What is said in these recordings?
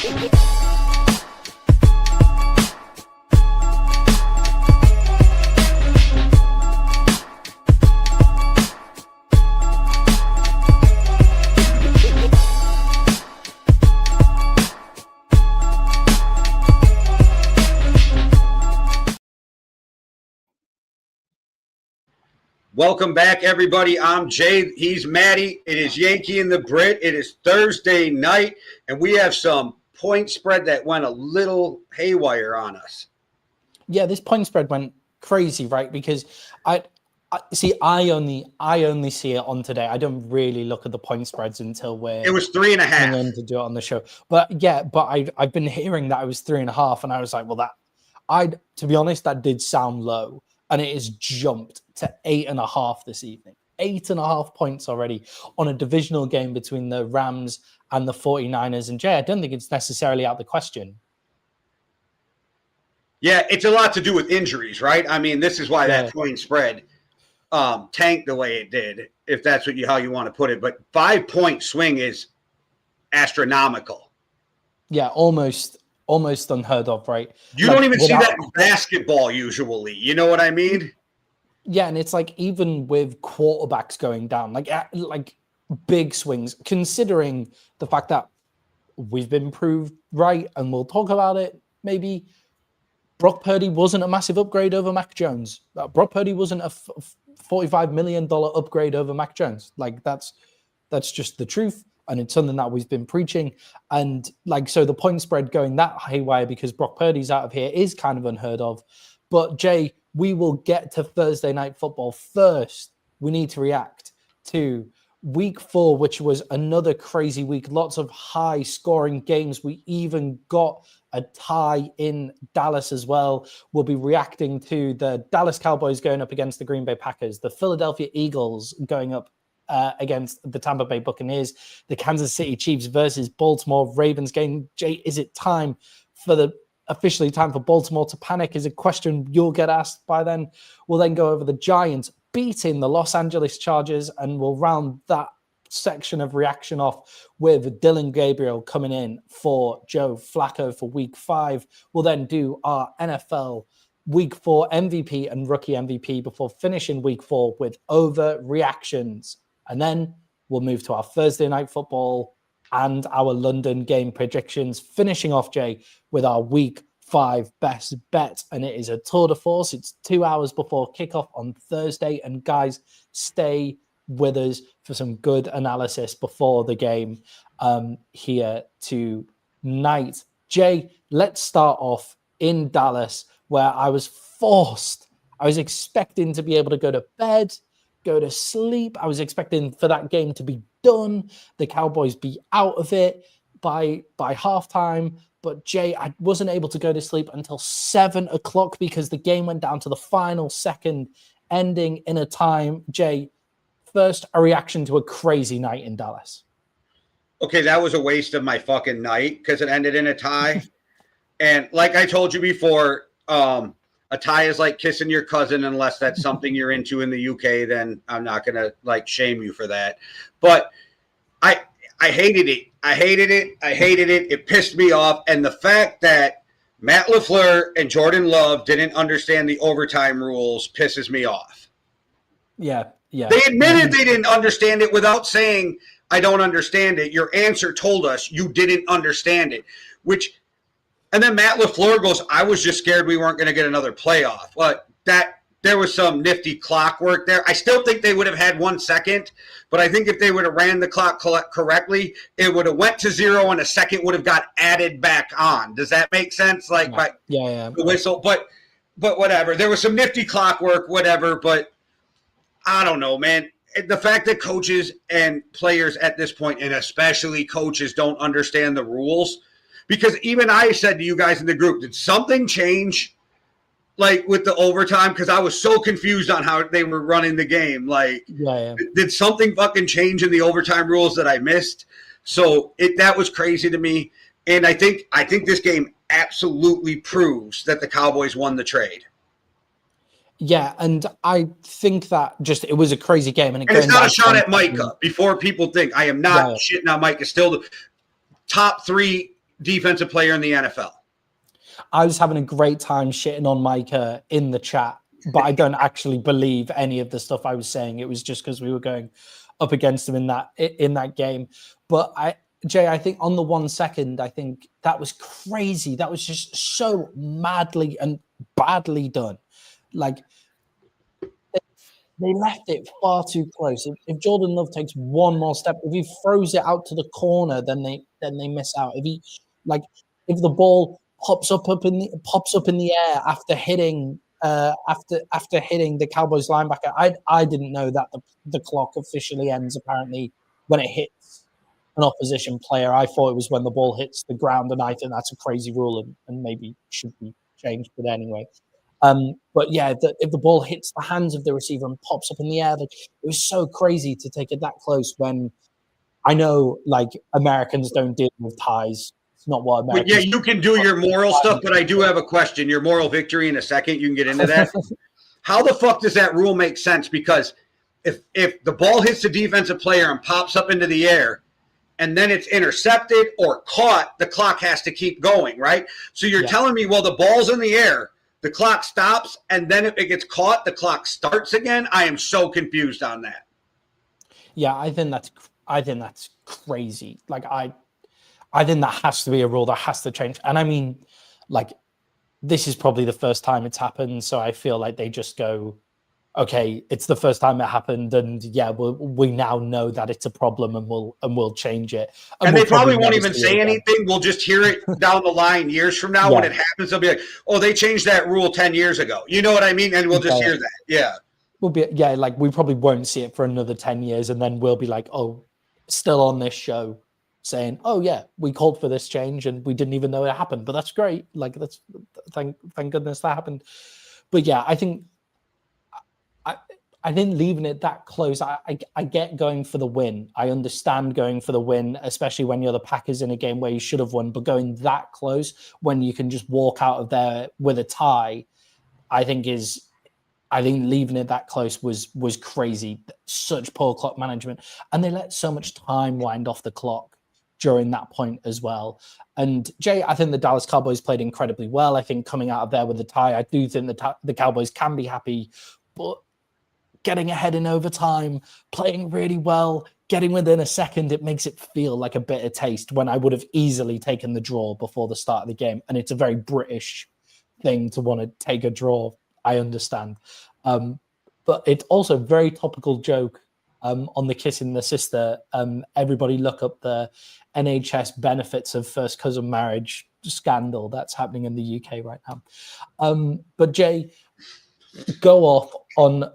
Welcome back, everybody. I'm Jay. He's Maddie. It is Yankee and the Brit. It is Thursday night, and we have some point spread that went a little haywire on us. Yeah, this point spread went crazy, right? Because I only see it on today. I don't really look at the point spreads until it was 3.5 to do it on the show. But I've been hearing that it was 3.5, and I was like, well, to be honest, that did sound low. And it has jumped to 8.5 this evening. 8.5 points already on a divisional game between the Rams and the 49ers. And Jay, I don't think it's necessarily out of the question. Yeah, it's a lot to do with injuries, right? I mean, this is why that point spread tanked the way it did, if that's how you want to put it. But 5-point swing is astronomical. Yeah, almost unheard of, right? You don't even see that in basketball usually. You know what I mean? Yeah, and it's like even with quarterbacks going down, like big swings, considering the fact that we've been proved right, and we'll talk about it, maybe Brock Purdy wasn't a massive upgrade over Mac Jones. Brock Purdy wasn't a $45 million upgrade over Mac Jones. Like, that's just the truth. And it's something that we've been preaching. And so the point spread going that haywire because Brock Purdy's out of here is kind of unheard of. But Jay, we will get to Thursday Night Football first. We need to react to week 4, which was another crazy week. Lots of high scoring games. We even got a tie in Dallas as well. We'll be reacting to the Dallas Cowboys going up against the Green Bay Packers, the Philadelphia Eagles going up against the Tampa Bay Buccaneers, the Kansas City Chiefs versus Baltimore Ravens game. Jay, is it officially time for Baltimore to panic? Is a question you'll get asked by then. We'll then go over the Giants beating the Los Angeles Chargers, and we'll round that section of reaction off with Dillion Gabriel coming in for Joe Flacco for week 5. We'll then do our NFL week 4 MVP and rookie MVP before finishing week 4 with overreactions. And then we'll move to our Thursday Night Football and our London game predictions, finishing off, Jay, with our week 5 best bet. And it is a tour de force. It's 2 hours before kickoff on Thursday. And guys, stay with us for some good analysis before the game here tonight. Jay, let's start off in Dallas, where I was expecting to be able to go to bed, go to sleep. I was expecting for that game to be done, the Cowboys be out of it by halftime. But Jay, I wasn't able to go to sleep until 7 o'clock because the game went down to the final second, ending in a time. Jay, first, a reaction to a crazy night in Dallas. Okay, that was a waste of my fucking night because it ended in a tie. And like I told you before, a tie is like kissing your cousin unless that's something you're into in the UK. Then I'm not going to shame you for that. But I hated it. I hated it. It pissed me off. And the fact that Matt LaFleur and Jordan Love didn't understand the overtime rules pisses me off. Yeah. They admitted they didn't understand it without saying, I don't understand it. Your answer told us you didn't understand it, and then Matt LaFleur goes, I was just scared we weren't going to get another playoff. But there was some nifty clockwork there. I still think they would have had 1 second, but I think if they would have ran the clock correctly, it would have went to 0 and a second would have got added back on. Does that make sense? The whistle. But whatever. There was some nifty clockwork, whatever. But I don't know, man. The fact that coaches and players at this point, and especially coaches, don't understand the rules. Because even I said to you guys in the group, did something change with the overtime? Because I was so confused on how they were running the game. Did something fucking change in the overtime rules that I missed? So that was crazy to me. And I think this game absolutely proves that the Cowboys won the trade. Yeah, and I think that it was a crazy game. And it's not a shot at Micah. Before people think, I am not shitting on Micah. Still the top 3 defensive player in the NFL. I was having a great time shitting on Micah in the chat, but I don't actually believe any of the stuff I was saying. It was just because we were going up against him in that game. But Jay, I think on the 1 second, I think that was crazy. That was just so madly and badly done. Like, they left it far too close. If Jordan Love takes one more step, if he throws it out to the corner, then they miss out. If the ball pops up in the air after hitting the Cowboys linebacker, I didn't know that the clock officially ends apparently when it hits an opposition player. I thought it was when the ball hits the ground, and I think that's a crazy rule and maybe should be changed. But anyway. But yeah, if the ball hits the hands of the receiver and pops up in the air, it was so crazy to take it that close. When I know, like, Americans don't deal with ties. It's not what Americans. Yeah, you can do your moral stuff, but I do have a question. Your moral victory in a second. You can get into that. How the fuck does that rule make sense? Because if the ball hits the defensive player and pops up into the air, and then it's intercepted or caught, the clock has to keep going, right? So you're telling me, well, the ball's in the air, the clock stops, and then if it gets caught, the clock starts again? I am so confused on that. Yeah, I think that's crazy. Like, I think that has to be a rule that has to change. And I mean, like, this is probably the first time it's happened, so I feel like they just go, okay, it's the first time it happened, and yeah, we now know that it's a problem, and we'll change it. And they probably won't even say anything. We'll just hear it down the line years from now when it happens. They'll be like, "Oh, they changed that rule 10 years ago." You know what I mean? And we'll just hear that. Yeah, like, we probably won't see it for another 10 years, and then we'll be like, "Oh, still on this show saying, oh yeah, we called for this change and we didn't even know it happened." But that's great. Like, that's thank goodness that happened. But yeah, I think leaving it that close, I get going for the win. I understand going for the win, especially when you're the Packers in a game where you should have won. But going that close when you can just walk out of there with a tie, I think leaving it that close was crazy. Such poor clock management. And they let so much time wind off the clock during that point as well. And Jay, I think the Dallas Cowboys played incredibly well. I think coming out of there with a tie, I do think the Cowboys can be happy, but getting ahead in overtime, playing really well, getting within a second, it makes it feel like a bitter taste when I would have easily taken the draw before the start of the game. And it's a very British thing to want to take a draw. I understand. But it's also a very topical joke on the kissing the sister. Everybody look up the NHS benefits of first cousin marriage scandal that's happening in the UK right now. But Jay, go off on,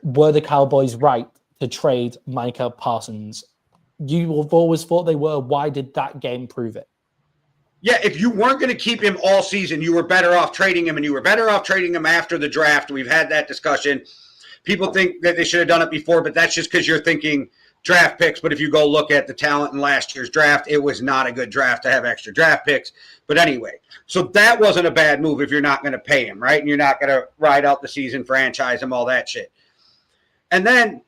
were the Cowboys right to trade Micah Parsons? You have always thought they were. Why did that game prove it? Yeah, if you weren't going to keep him all season, you were better off trading him, and you were better off trading him after the draft. We've had that discussion. People think that they should have done it before, but that's just because you're thinking draft picks. But if you go look at the talent in last year's draft, it was not a good draft to have extra draft picks. But anyway, so that wasn't a bad move if you're not going to pay him, right? And you're not going to ride out the season, franchise him, all that shit. And then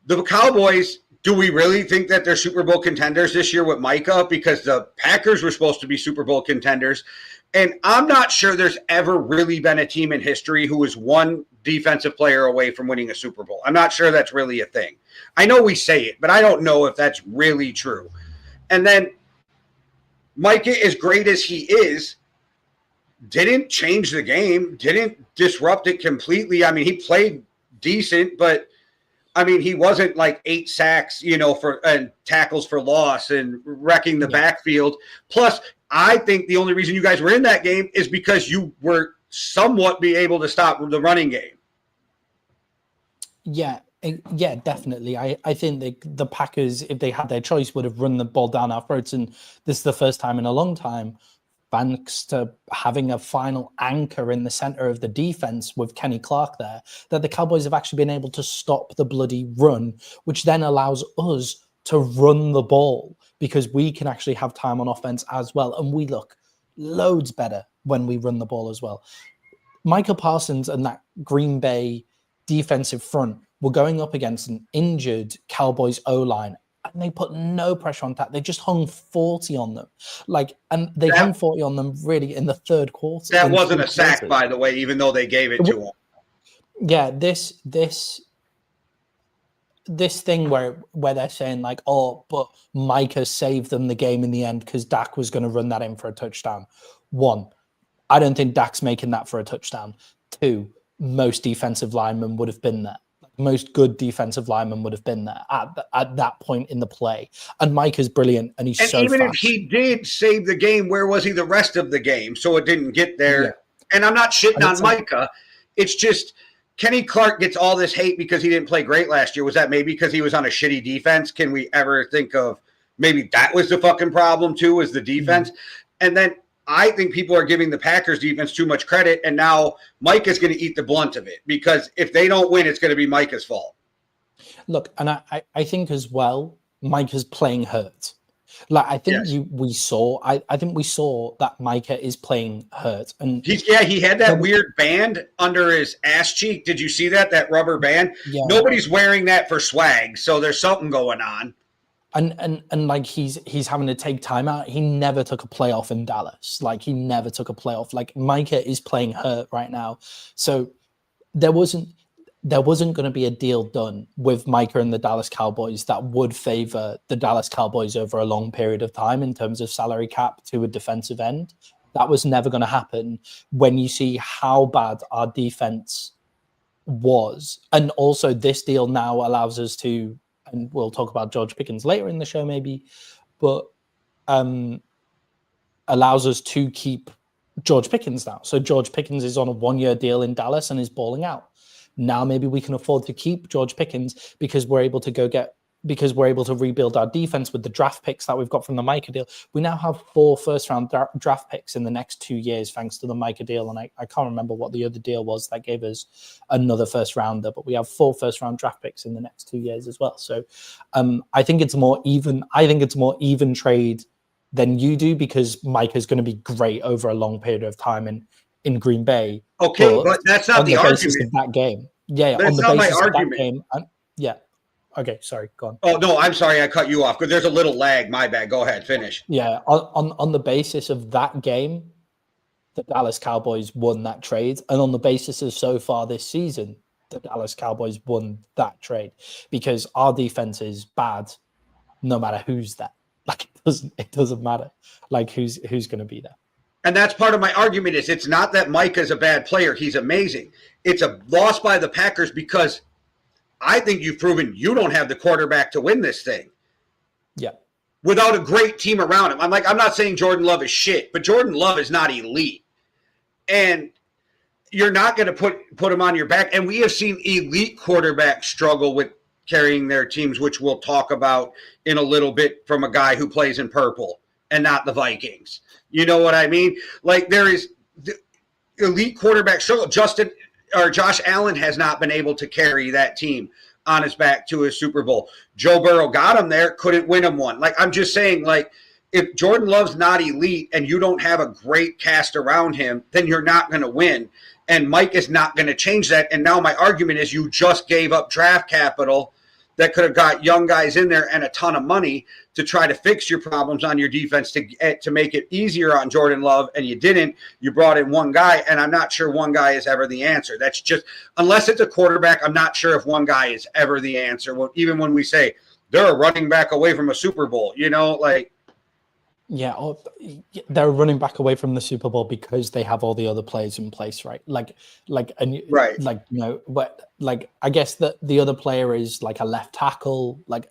the Cowboys, do we really think that they're Super Bowl contenders this year with Micah? Because the Packers were supposed to be Super Bowl contenders. And I'm not sure there's ever really been a team in history who was one defensive player away from winning a Super Bowl. I'm not sure that's really a thing. I know we say it, but I don't know if that's really true. And then Micah, as great as he is, didn't change the game, didn't disrupt it completely. I mean, he played decent, but I mean, he wasn't like 8 sacks, and tackles for loss and wrecking the backfield. Plus, I think the only reason you guys were in that game is because you were somewhat be able to stop the running game. Yeah, definitely. I think the Packers, if they had their choice, would have run the ball down our throats. And this is the first time in a long time, thanks to having a final anchor in the center of the defense with Kenny Clark there, that the Cowboys have actually been able to stop the bloody run, which then allows us to run the ball because we can actually have time on offense as well. And we look loads better when we run the ball as well. Micah Parsons and that Green Bay defensive front were going up against an injured Cowboys O-line. they put no pressure on Dak. They just hung 40 on them. And they hung 40 on them really in the third quarter. That wasn't a sack, by the way, even though they gave it to him. Yeah, this thing where they're saying like, oh, but Micah saved them the game in the end because Dak was going to run that in for a touchdown. One, I don't think Dak's making that for a touchdown. Two, most defensive linemen would have been there. Most good defensive linemen would have been there at that point in the play. And Micah's brilliant, and he's so even fast. If he did save the game, where was he the rest of the game? So it didn't get there. Yeah. And I'm not shitting on Micah. It's just Kenny Clark gets all this hate because he didn't play great last year. Was that maybe because he was on a shitty defense? Can we ever think of maybe that was the fucking problem too, was the defense? Mm-hmm. And then I think people are giving the Packers defense too much credit, and now Micah's going to eat the blunt of it because if they don't win, it's going to be Micah's fault. Look, and I think as well, Micah's playing hurt. Like I think we saw that Micah is playing hurt, and he had that weird band under his ass cheek. Did you see that rubber band? Yeah. Nobody's wearing that for swag, so there's something going on. And like he's having to take time out. He never took a playoff in Dallas. Like he never took a playoff. Like Micah is playing hurt right now. So there wasn't going to be a deal done with Micah and the Dallas Cowboys that would favor the Dallas Cowboys over a long period of time in terms of salary cap to a defensive end. That was never going to happen when you see how bad our defense was. And also this deal now allows us to, and we'll talk about George Pickens later in the show maybe, but allows us to keep George Pickens now. So George Pickens is on a 1-year deal in Dallas and is balling out. Now maybe we can afford to keep George Pickens because we're able to rebuild our defense with the draft picks that we've got from the Micah deal. We now have 4 first-round draft picks in the next 2 years thanks to the Micah deal, and I can't remember what the other deal was that gave us another first-rounder, but we have 4 first-round draft picks in the next 2 years as well. So I think it's more even. I think it's more even trade than you do because Micah's going to be great over a long period of time in Green Bay. Okay, but that's not the argument. Of that game. Yeah, on the basis of that game. Yeah. Okay, sorry, go on. Oh, no, I'm sorry I cut you off because there's a little lag. My bad. Go ahead, finish. Yeah, on the basis of that game, the Dallas Cowboys won that trade. And on the basis of so far this season, the Dallas Cowboys won that trade because our defense is bad no matter who's there. Like it doesn't matter like who's going to be there. And that's part of my argument is it's not that Micah's a bad player. He's amazing. It's a loss by the Packers because I think you've proven you don't have the quarterback to win this thing. Yeah. Without a great team around him. I'm not saying Jordan Love is shit, but Jordan Love is not elite. And you're not going to put him on your back. And we have seen elite quarterbacks struggle with carrying their teams, which we'll talk about in a little bit from a guy who plays in purple and not the Vikings. You know what I mean? Like there is the elite quarterback struggle. Josh Allen has not been able to carry that team on his back to a Super Bowl. Joe Burrow got him there, couldn't win him one. Like I'm just saying, like if Jordan Love's not elite and you don't have a great cast around him, then you're not going to win. And Mike is not going to change that. And now my argument is you just gave up draft capital that could have got young guys in there and a ton of money to try to fix your problems on your defense to make it easier on Jordan Love, and you didn't. You brought in one guy, and I'm not sure one guy is ever the answer. That's just – unless it's a quarterback, I'm not sure if one guy is ever the answer. Well, even when we say they're a running back away from a Super Bowl, you know, like – yeah, they're running back away from the Super Bowl because they have all the other players in place, right? Like, right. Like, you know, but like, I guess that the other player is like a left tackle. Like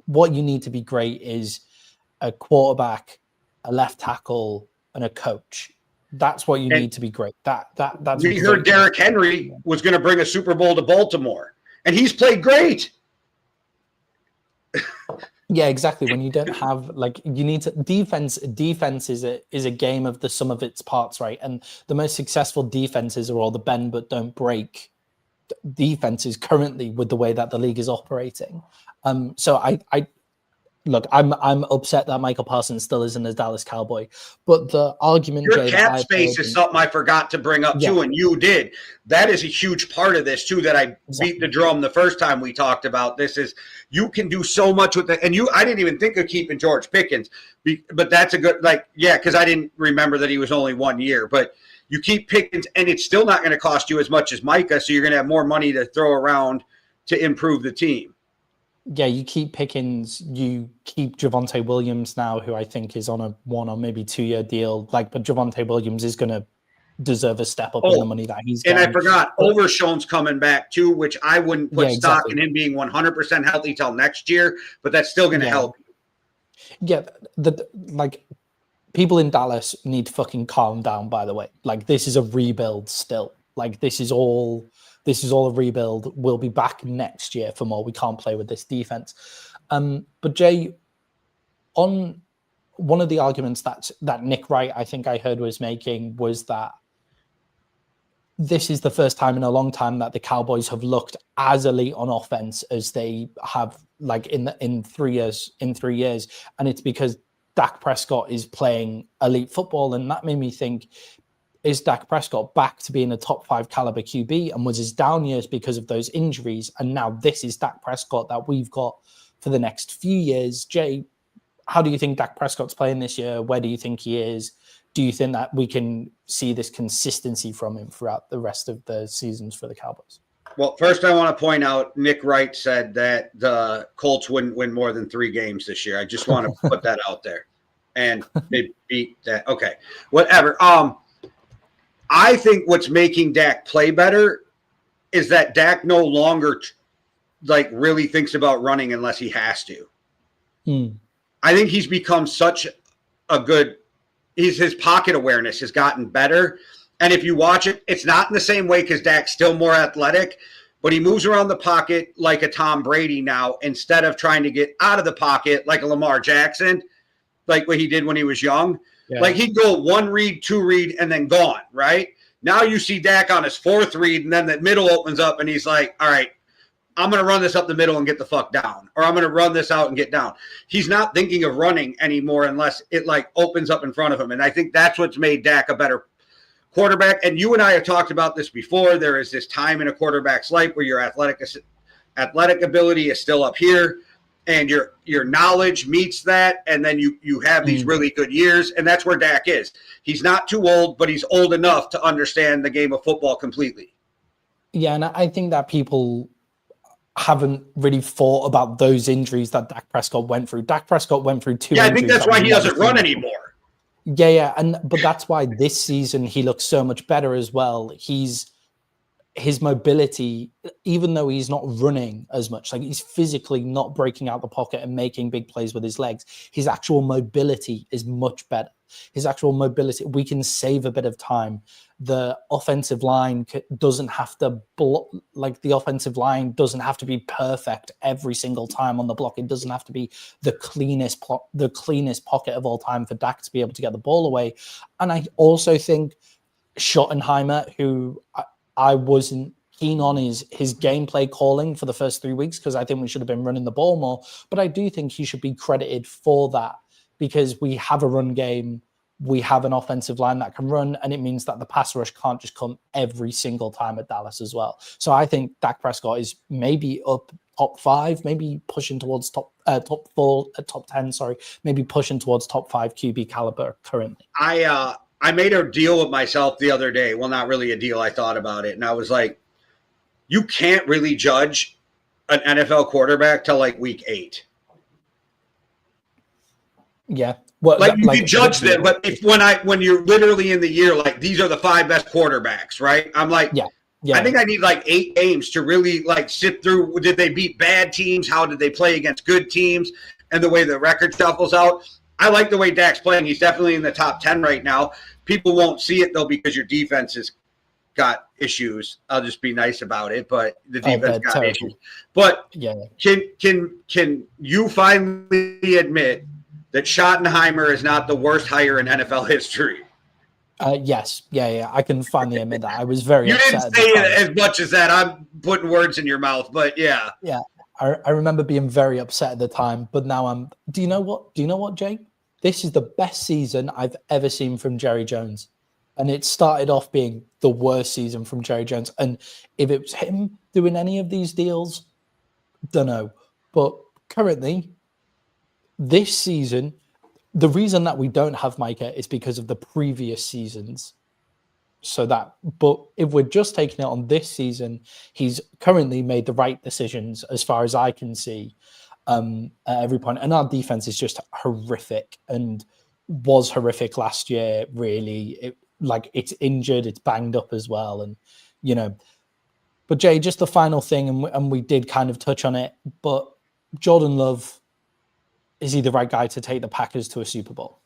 what you need to be great is a quarterback, a left tackle, and a coach. That's what you need to be great. That's. We heard Derrick Henry was going to bring a Super Bowl to Baltimore, and he's played great. Yeah, exactly. When you don't have you need to defense is a game of the sum of its parts, right? And the most successful defenses are all the bend but don't break defenses currently with the way that the league is operating. So I look, I'm upset that Micah Parsons still isn't a Dallas Cowboy, but the argument, Your Jay, cap space is something I forgot to bring up too, and you did. That is a huge part of this too. That I beat the drum the first time we talked about this. Is you can do so much with it, and I didn't even think of keeping George Pickens, but that's a good because I didn't remember that he was only 1 year, but. You keep Pickens, and it's still not going to cost you as much as Micah, so you're going to have more money to throw around to improve the team. Yeah, you keep Pickens, you keep Javonte Williams now, who I think is on a 1 or maybe 2 year deal. But Javonte Williams is going to deserve a step up in the money that he's getting. And I forgot, Overshown's coming back too, which I wouldn't put stock in him being 100% healthy till next year, but that's still going to help. Yeah, people in Dallas need to fucking calm down, by the way. This is a rebuild still. This is all a rebuild. We'll be back next year for more. We can't play with this defense. But Jay, on one of the arguments that Nick Wright, I think I heard, was making was that this is the first time in a long time that the Cowboys have looked as elite on offense as they have in 3 years. And it's because Dak Prescott is playing elite football, and that made me think, is Dak Prescott back to being a top 5 caliber QB, and was his down years because of those injuries, and now this is Dak Prescott that we've got for the next few years? Jay, how do you think Dak Prescott's playing this year? Where do you think he is? Do you think that we can see this consistency from him throughout the rest of the seasons for the Cowboys? Well, first I want to point out Nick Wright said that the Colts wouldn't win more than 3 games this year. I just want to put that out there. And they beat that. Okay, whatever. I think what's making Dak play better is that Dak no longer really thinks about running unless he has to. I think he's become such a good – his pocket awareness has gotten better. And if you watch it, it's not in the same way because Dak's still more athletic, but he moves around the pocket like a Tom Brady now instead of trying to get out of the pocket like a Lamar Jackson, like what he did when he was young. Yeah. He'd go 1 read, 2 read, and then gone, right? Now you see Dak on his 4th read, and then the middle opens up, and he's like, all right, I'm going to run this up the middle and get the fuck down, or I'm going to run this out and get down. He's not thinking of running anymore unless it opens up in front of him, and I think that's what's made Dak a better quarterback. And you and I have talked about this before. There is this time in a quarterback's life where your athletic ability is still up here and your knowledge meets that, and then you have these really good years, and that's where Dak is. He's not too old, but he's old enough to understand the game of football completely. Yeah, and I think that people haven't really thought about those injuries that Dak Prescott went through. Dak Prescott went through 2 injuries. I think that's why he doesn't run anymore. Yeah, but that's why this season he looks so much better as well. His mobility, even though he's not running as much, he's physically not breaking out the pocket and making big plays with his legs, his actual mobility is much better. His actual mobility, we can save a bit of time. The offensive line doesn't have to the offensive line doesn't have to be perfect every single time on the block. It doesn't have to be the cleanest pocket of all time for Dak to be able to get the ball away. And I also think Schottenheimer, who I wasn't keen on his gameplay calling for the first 3 weeks because I think we should have been running the ball more, but I do think he should be credited for that because we have a run game. We have an offensive line that can run, and it means that the pass rush can't just come every single time at Dallas as well. So I think Dak Prescott is maybe up top 5, maybe pushing towards top 10, maybe pushing towards top 5 QB caliber currently. I made a deal with myself the other day. Well, not really a deal. I thought about it, and I was like, you can't really judge an NFL quarterback till week 8. Yeah. Well, you can judge them, but when you're literally in the year, these are the 5 best quarterbacks, right? I'm like, yeah. I think I need 8 games to really sit through. Did they beat bad teams? How did they play against good teams? And the way the record shuffles out. I like the way Dak's playing. He's definitely in the top 10 right now. People won't see it though because your defense has got issues. I'll just be nice about it, but the defense got issues. But can you finally admit that Schottenheimer is not the worst hire in NFL history? Yes. Yeah. I can finally admit that. I was very You upset. didn't say it as much as that. I'm putting words in your mouth, but yeah. Yeah. I remember being very upset at the time, but now do you know what, Jay? This is the best season I've ever seen from Jerry Jones. And it started off being the worst season from Jerry Jones. And if it was him doing any of these deals, don't know. But currently, this season, the reason that we don't have Micah is because of the previous seasons. But if we're just taking it on this season, he's currently made the right decisions as far as I can see at every point. And our defense is just horrific and was horrific last year, really. It's injured, it's banged up as well. And, but Jay, just the final thing, and we did kind of touch on it, but Jordan Love, is he the right guy to take the Packers to a Super Bowl?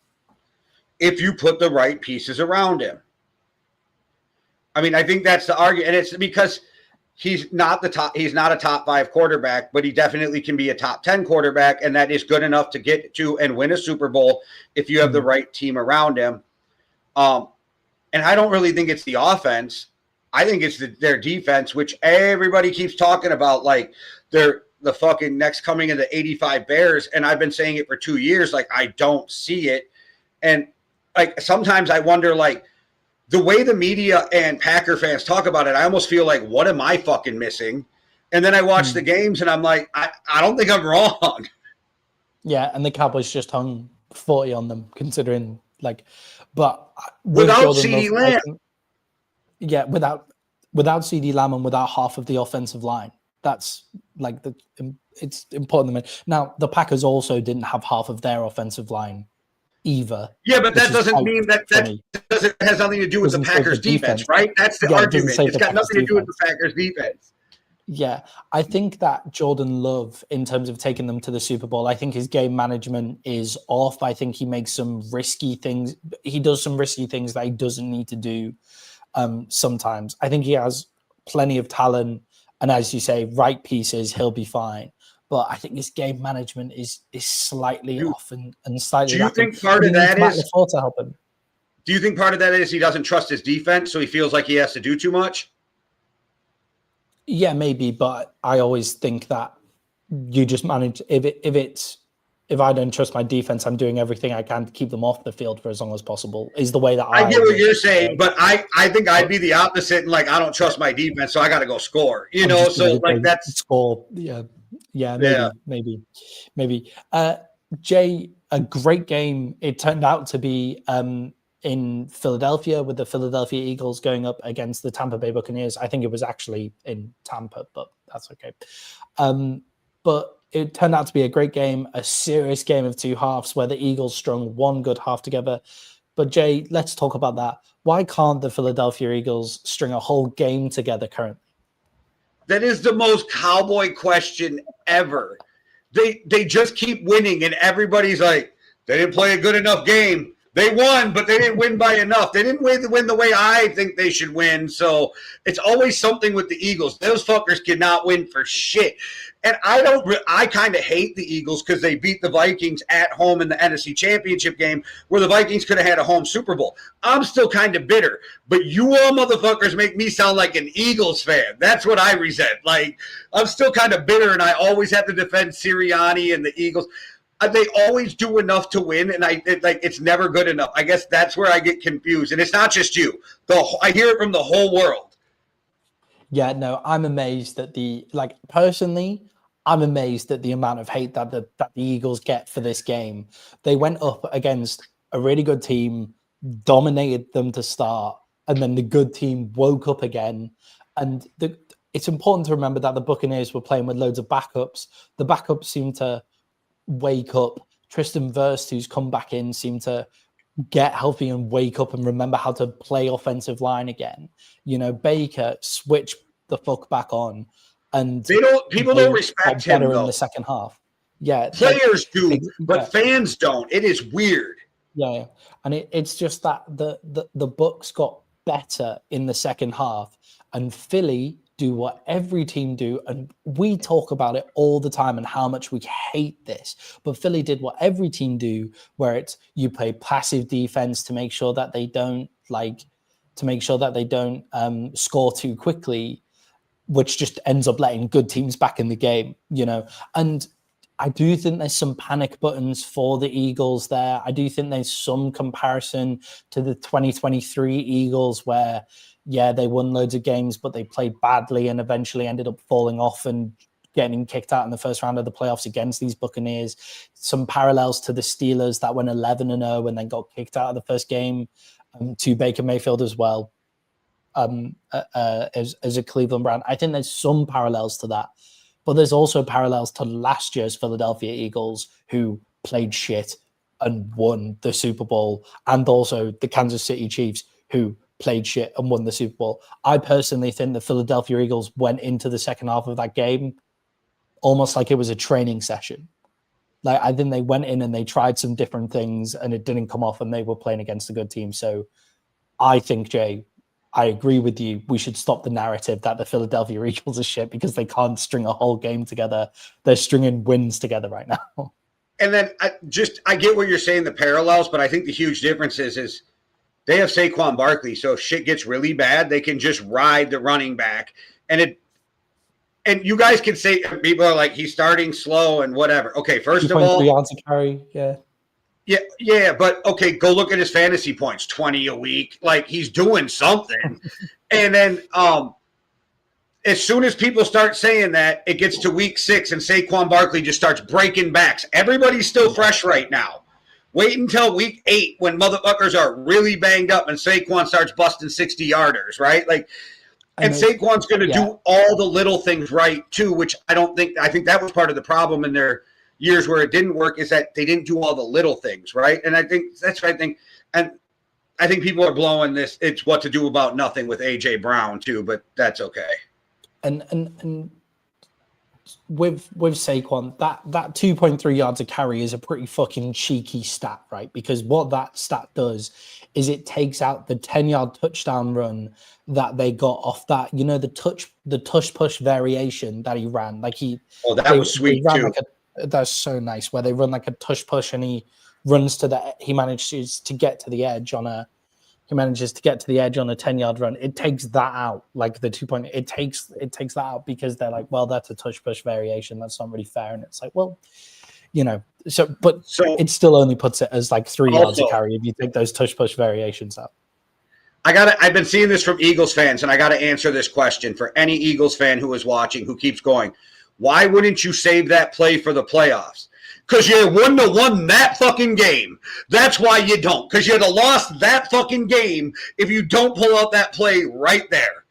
If you put the right pieces around him. I mean, I think that's the argument. And it's because he's not a top 5 quarterback, but he definitely can be a top 10 quarterback. And that is good enough to get to and win a Super Bowl if you have the right team around him. And I don't really think it's the offense. I think it's their defense, which everybody keeps talking about, like they're the fucking next coming of the 85 Bears. And I've been saying it for 2 years. Like, I don't see it. And like, sometimes I wonder, like, the way the media and Packer fans talk about it, I almost feel like, what am I fucking missing? And then I watch the games and I'm like, I don't think I'm wrong. Yeah. And the Cowboys just hung 40 on them, considering but without CeeDee Lamb. Yeah, without CeeDee Lamb and without half of the offensive line. That's it's important. Now, the Packers also didn't have half of their offensive line either. Yeah, but that doesn't mean that has nothing to do with the Packers defense, right? That's the argument. It's got nothing to do with the Packers defense. Yeah, I think that Jordan Love, in terms of taking them to the Super Bowl, I think his game management is off. I think he makes some risky things. He does some risky things that he doesn't need to do sometimes. I think he has plenty of talent. And as you say, right pieces, he'll be fine. But I think his game management is slightly off and slightly. Do you think part of that is to help him? Do you think part of that is he doesn't trust his defense, so he feels like he has to do too much? Yeah, maybe, but I always think that you just manage. If I don't trust my defense, I'm doing everything I can to keep them off the field for as long as possible. Is the way that I get what you're saying, but I think I'd be the opposite. And like, I don't trust my defense, so I got to go score. So like that's score. Yeah, maybe. Jay, a great game. It turned out to be in Philadelphia, with the Philadelphia Eagles going up against the Tampa Bay Buccaneers. I think it was actually in Tampa, but that's okay. But it turned out to be a great game, a serious game of two halves where the Eagles strung one good half together. But Jay, let's talk about that. Why can't the Philadelphia Eagles string a whole game together currently? That is the most Cowboy question ever. They just keep winning, and everybody's like, they didn't play a good enough game. They won, but they didn't win by enough. They didn't win the way I think they should win. So it's always something with the Eagles. Those fuckers cannot win for shit. And I kind of hate the Eagles because they beat the Vikings at home in the NFC Championship game where the Vikings could have had a home Super Bowl. I'm still kind of bitter. But you all motherfuckers make me sound like an Eagles fan. That's what I resent. Like, I'm still kind of bitter, and I always have to defend Sirianni and the Eagles. They always do enough to win, and it's never good enough. I guess that's where I get confused. And it's not just you. I hear it from the whole world. Yeah, no, I'm amazed that personally, I'm amazed at the amount of hate that the Eagles get for this game. They went up against a really good team, dominated them to start, and then the good team woke up again. And it's important to remember that the Buccaneers were playing with loads of backups. The backups seem to wake up. Tristan Wirfs, who's come back in, seemed to get healthy and wake up and remember how to play offensive line again. Baker switch the fuck back on, and people don't respect him though. In the second half. Yeah, players do, but fans don't. It is weird. Yeah, and it's just that the Bucs got better in the second half, and Philly do what every team do, and we talk about it all the time and how much we hate this, but Philly did what every team do, where it's you play passive defense to make sure that they don't score too quickly, which just ends up letting good teams back in the game, and I do think there's some panic buttons for the Eagles there. I do think there's some comparison to the 2023 Eagles where, they won loads of games, but they played badly and eventually ended up falling off and getting kicked out in the first round of the playoffs against these Buccaneers. Some parallels to the Steelers that went 11-0 and then got kicked out of the first game, to Baker Mayfield as well, as a Cleveland Brown. I think there's some parallels to that. But there's also parallels to last year's Philadelphia Eagles, who played shit and won the Super Bowl, and also the Kansas City Chiefs, who played shit and won the Super Bowl. I personally think the Philadelphia Eagles went into the second half of that game almost like it was a training session. Like, I think they went in and they tried some different things and it didn't come off, and they were playing against a good team. So I think, Jay, I agree with you. We should stop the narrative that the Philadelphia Eagles are shit because they can't string a whole game together. They're stringing wins together right now. And then I get what you're saying, the parallels, but I think the huge difference is they have Saquon Barkley. So if shit gets really bad, they can just ride the running back. And you guys can say, people are like, he's starting slow and whatever. Okay, first of all, 3 yards to carry, yeah. Yeah, but okay, go look at his fantasy points, 20 a week. Like, he's doing something. And then as soon as people start saying that, it gets to week 6 and Saquon Barkley just starts breaking backs. Everybody's still fresh right now. Wait until week 8 when motherfuckers are really banged up and Saquon starts busting 60-yarders, right? Like, and Saquon's going to do all the little things right too, which I think that was part of the problem in their years where it didn't work, is that they didn't do all the little things, right? And I think that's what I think. And I think people are blowing this. It's what to do about nothing with A.J. Brown too, but that's okay. And with Saquon, that 2.3 yards a carry is a pretty fucking cheeky stat, right? Because what that stat does is it takes out the 10-yard touchdown run that they got off that, the tush push variation that he ran. Like that was sweet too. That's so nice, where they run like a tush push and he manages to get to the edge on a 10-yard run. It takes that out, like the 2 point. It takes that out because they're like, well, that's a tush push variation. That's not really fair. And it's like, well, so it still only puts it as like 3 yards a carry if you take those tush push variations out. I've been seeing this from Eagles fans, and I got to answer this question for any Eagles fan who is watching, who keeps going, why wouldn't you save that play for the playoffs? Because you wouldn't have won that fucking game. That's why you don't. Because you'd have lost that fucking game if you don't pull out that play right there.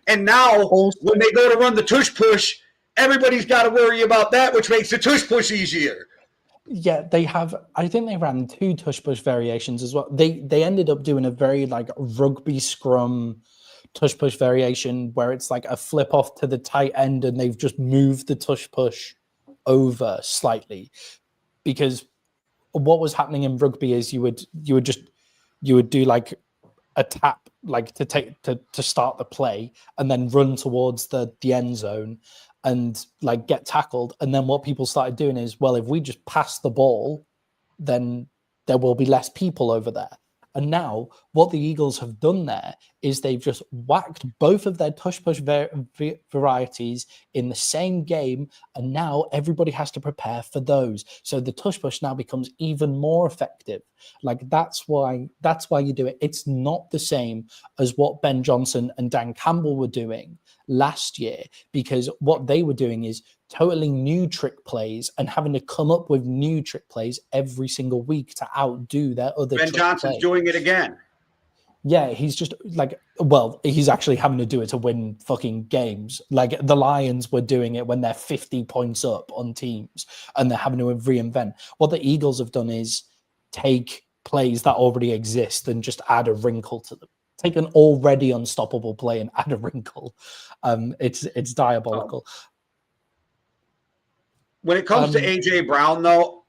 And now, when they go to run the tush push, everybody's got to worry about that, which makes the tush push easier. Yeah, they have. I think they ran 2 tush push variations as well. They ended up doing a very like rugby scrum tush push variation where it's like a flip off to the tight end and they've just moved the tush push over slightly, because what was happening in rugby is you would do like a tap, like to start the play and then run towards the end zone and like get tackled. And then what people started doing is, well, if we just pass the ball, then there will be less people over there. And now what the Eagles have done there is they've just whacked both of their tush push varieties in the same game. And now everybody has to prepare for those. So the tush push now becomes even more effective. Like that's why you do it. It's not the same as what Ben Johnson and Dan Campbell were doing last year, because what they were doing is totally new trick plays and having to come up with new trick plays every single week to outdo their other. Ben Johnson's doing it again. Yeah, he's just like, well, he's actually having to do it to win fucking games. Like the Lions were doing it when they're 50 points up on teams and they're having to reinvent. What the Eagles have done is take plays that already exist and just add a wrinkle to them. Take an already unstoppable play and add a wrinkle. It's diabolical. When it comes to A.J. Brown, though,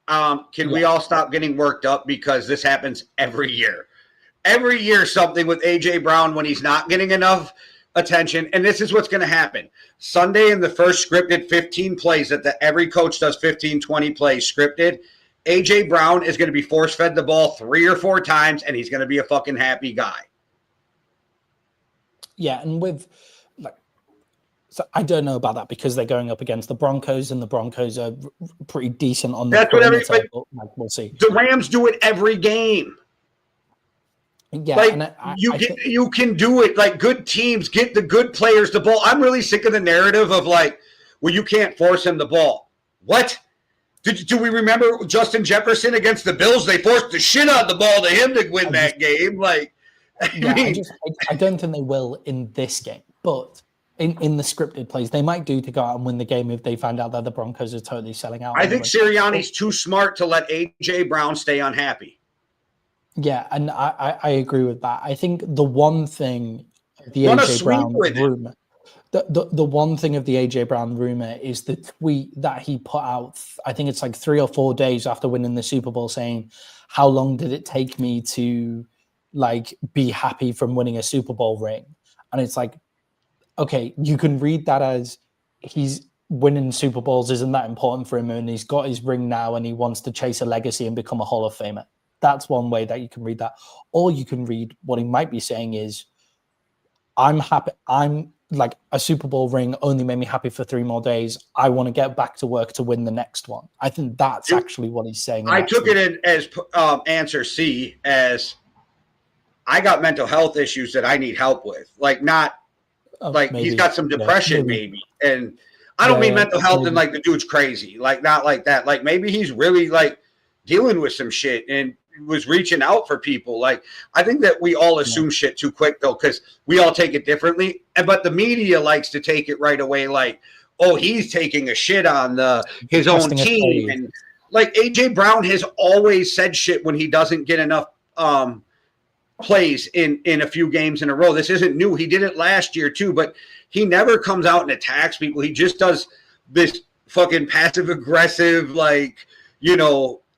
can we all stop getting worked up, because this happens every year. Every year something with A.J. Brown when he's not getting enough attention, and this is what's going to happen. Sunday in the first scripted 15 plays that every coach does 15, 20 plays scripted, A.J. Brown is going to be force-fed the ball 3 or 4 times, and he's going to be a fucking happy guy. Yeah, and with I don't know about that because they're going up against the Broncos, and the Broncos are pretty decent on the That's what everybody. Like, we'll see. The Rams do it every game. Yeah, like and you can do it. Like good teams get the good players the ball. I'm really sick of the narrative of like, well, you can't force him the ball. What? Do we remember Justin Jefferson against the Bills? They forced the shit out of the ball to him to win that game. Like, I don't think they will in this game, but in the scripted plays, they might do to go out and win the game if they find out that the Broncos are totally selling out. I think Sirianni's too smart to let A.J. Brown stay unhappy. Yeah, and I agree with that. I think the one thing the A.J. Brown rumor, the one thing of the A.J. Brown rumor is the tweet that he put out, I think it's like 3 or 4 days after winning the Super Bowl, saying, how long did it take me to like be happy from winning a Super Bowl ring? And it's like, okay, you can read that as he's winning Super Bowls isn't that important for him, and he's got his ring now and he wants to chase a legacy and become a Hall of Famer. That's one way that you can read that. Or you can read what he might be saying is, I'm happy. I'm like, a Super Bowl ring only made me happy for 3 more days. I want to get back to work to win the next one. I think that's actually what he's saying. I took it as answer C, as I got mental health issues that I need help with. Like maybe. He's got some depression maybe. And I don't mean mental health and like the dude's crazy. Like not like that. Like maybe he's really like dealing with some shit and was reaching out for people. Like I think that we all assume shit too quick though, because we all take it differently. But the media likes to take it right away, like, oh, he's taking a shit on his own team. And like A.J. Brown has always said shit when he doesn't get enough plays in a few games in a row. This isn't new. He did it last year too, but he never comes out and attacks people. He just does this fucking passive aggressive, like,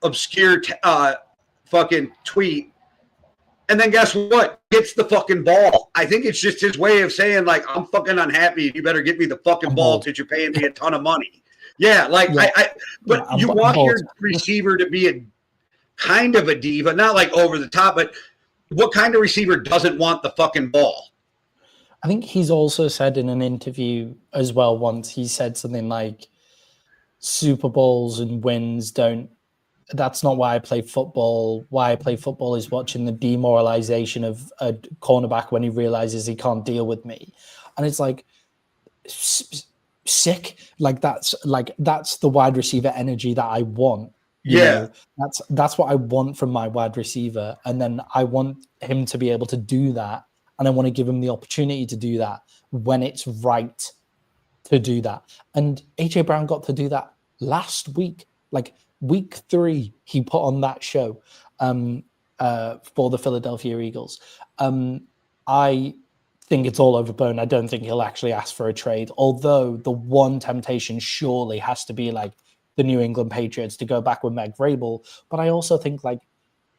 obscure fucking tweet, and then guess what? Gets the fucking ball. I think it's just his way of saying like, I'm fucking unhappy. You better get me the fucking ball because you're paying me a ton of money. Yeah, like you want your receiver to be a kind of a diva, not like over the top, but what kind of receiver doesn't want the fucking ball? I think he's also said in an interview as well once, he said something like, Super Bowls and wins that's not why I play football. Why I play football is watching the demoralization of a cornerback when he realizes he can't deal with me. And it's like, sick. Like that's the wide receiver energy that I want. You know, that's what I want from my wide receiver. And then I want him to be able to do that. And I want to give him the opportunity to do that when it's right to do that. And A.J. Brown got to do that last week. Like week 3, he put on that show for the Philadelphia Eagles. I think it's all overblown. I don't think he'll actually ask for a trade. Although the one temptation surely has to be like the New England Patriots to go back with Meg Vrabel. But I also think like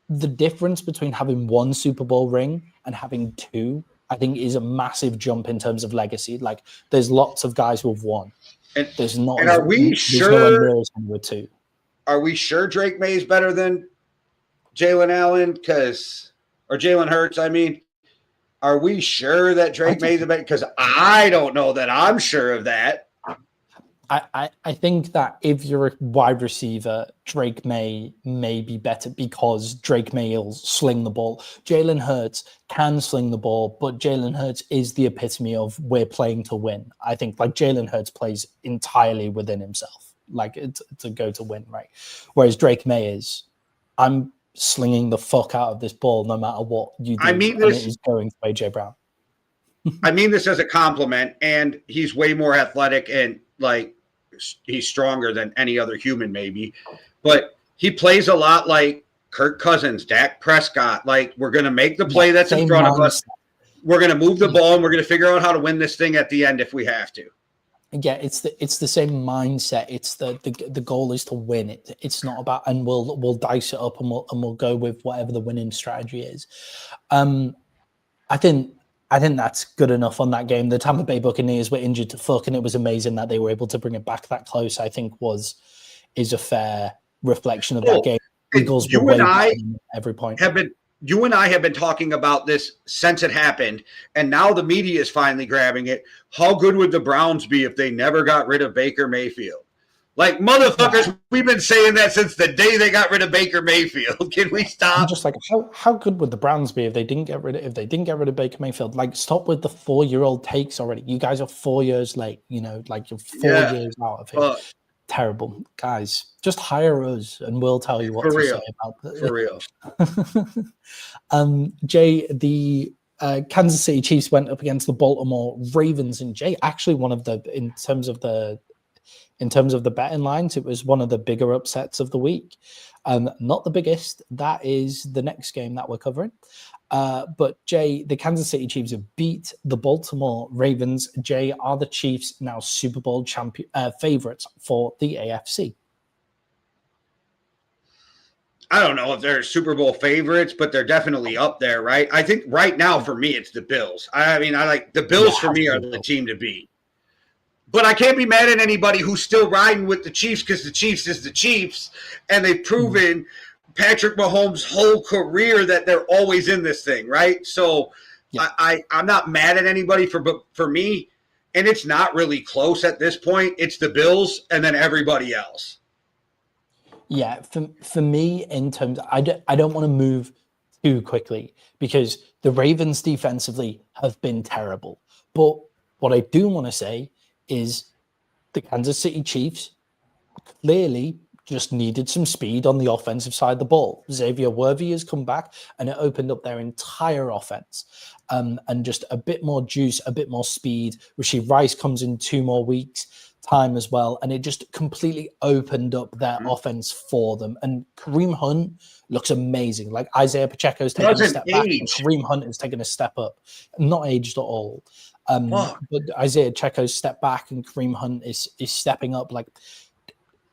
the difference between having 1 Super Bowl ring and having 2, I think is a massive jump in terms of legacy. Like there's lots of guys who have won. And there's not. And are we sure? With 2. Are we sure Drake May is better than Jalen Allen? Or Jalen Hurts? I mean, are we sure that Drake May is better? Because I don't know that I'm sure of that. I think that if you're a wide receiver, Drake May be better because Drake May will sling the ball. Jalen Hurts can sling the ball, but Jalen Hurts is the epitome of we're playing to win. I think like Jalen Hurts plays entirely within himself. Like it's a go to win, right? Whereas Drake May is, I'm slinging the fuck out of this ball no matter what you do. I mean, this is going to AJ Brown. I mean this as a compliment, and he's way more athletic and like he's stronger than any other human maybe, but he plays a lot like Kirk Cousins, Dak Prescott. Like we're going to make the play that's in front of us. We're going to move the ball and we're going to figure out how to win this thing at the end if we have to. Yeah, it's the same mindset. It's the goal is to win. It's not about, and we'll dice it up and we'll go with whatever the winning strategy is. I think that's good enough on that game. The Tampa Bay Buccaneers were injured to fuck, and it was amazing that they were able to bring it back that close. I think is a fair reflection of that game. Eagles you and I every point. you and I have been talking about this since it happened, and now the media is finally grabbing it. How good would the Browns be if they never got rid of Baker Mayfield? Like, motherfuckers, we've been saying that since the day they got rid of Baker Mayfield. Can we stop? I'm just like, how good would the Browns be if they didn't get rid of Baker Mayfield? Like, stop with the 4-year-old takes already. You guys are 4 years late. You know, like you're 4 years out of here. Terrible, guys. Just hire us, and we'll tell you what to say about this. For real. Jay, the Kansas City Chiefs went up against the Baltimore Ravens, and Jay, actually, one of the in terms of the betting lines, it was one of the bigger upsets of the week. Not the biggest. That is the next game that we're covering. But Jay, the Kansas City Chiefs have beat the Baltimore Ravens. Jay, are the Chiefs now Super Bowl favorites for the AFC? I don't know if they're Super Bowl favorites, but they're definitely up there, right? I think right now for me, it's the Bills. I mean, I like the Bills for me are the team to beat. But I can't be mad at anybody who's still riding with the Chiefs because the Chiefs is the Chiefs, and they've proven Patrick Mahomes' whole career that they're always in this thing, right? So I'm not mad at anybody for me, and it's not really close at this point. It's the Bills and then everybody else. Yeah, for me, in terms, I don't want to move too quickly because the Ravens defensively have been terrible. But what I do want to say is the Kansas City Chiefs clearly just needed some speed on the offensive side of the ball. Xavier Worthy has come back and it opened up their entire offense. And just a bit more juice, a bit more speed. Rashee Rice comes in 2 more weeks time as well. And it just completely opened up their offense for them. And Kareem Hunt looks amazing. Like Isaiah Pacheco's taking a step back and Kareem Hunt is taking a step up. Not aged at all. But Isaiah Pacheco's step back and Kareem Hunt is stepping up. Like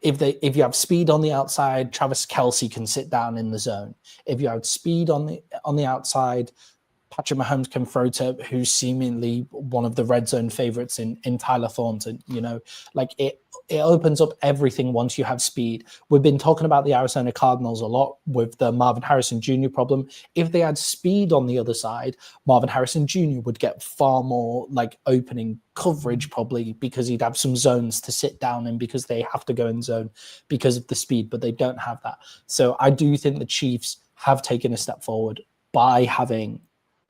if you have speed on the outside, Travis Kelce can sit down in the zone. If you have speed on the outside, Patrick Mahomes can throw to who's seemingly one of the red zone favorites in Tyler Thornton. You know, like it opens up everything once you have speed. We've been talking about the Arizona Cardinals a lot with the Marvin Harrison Jr. problem. If they had speed on the other side, Marvin Harrison Jr. would get far more like opening coverage probably because he'd have some zones to sit down in because they have to go in zone because of the speed, but they don't have that. So I do think the Chiefs have taken a step forward by having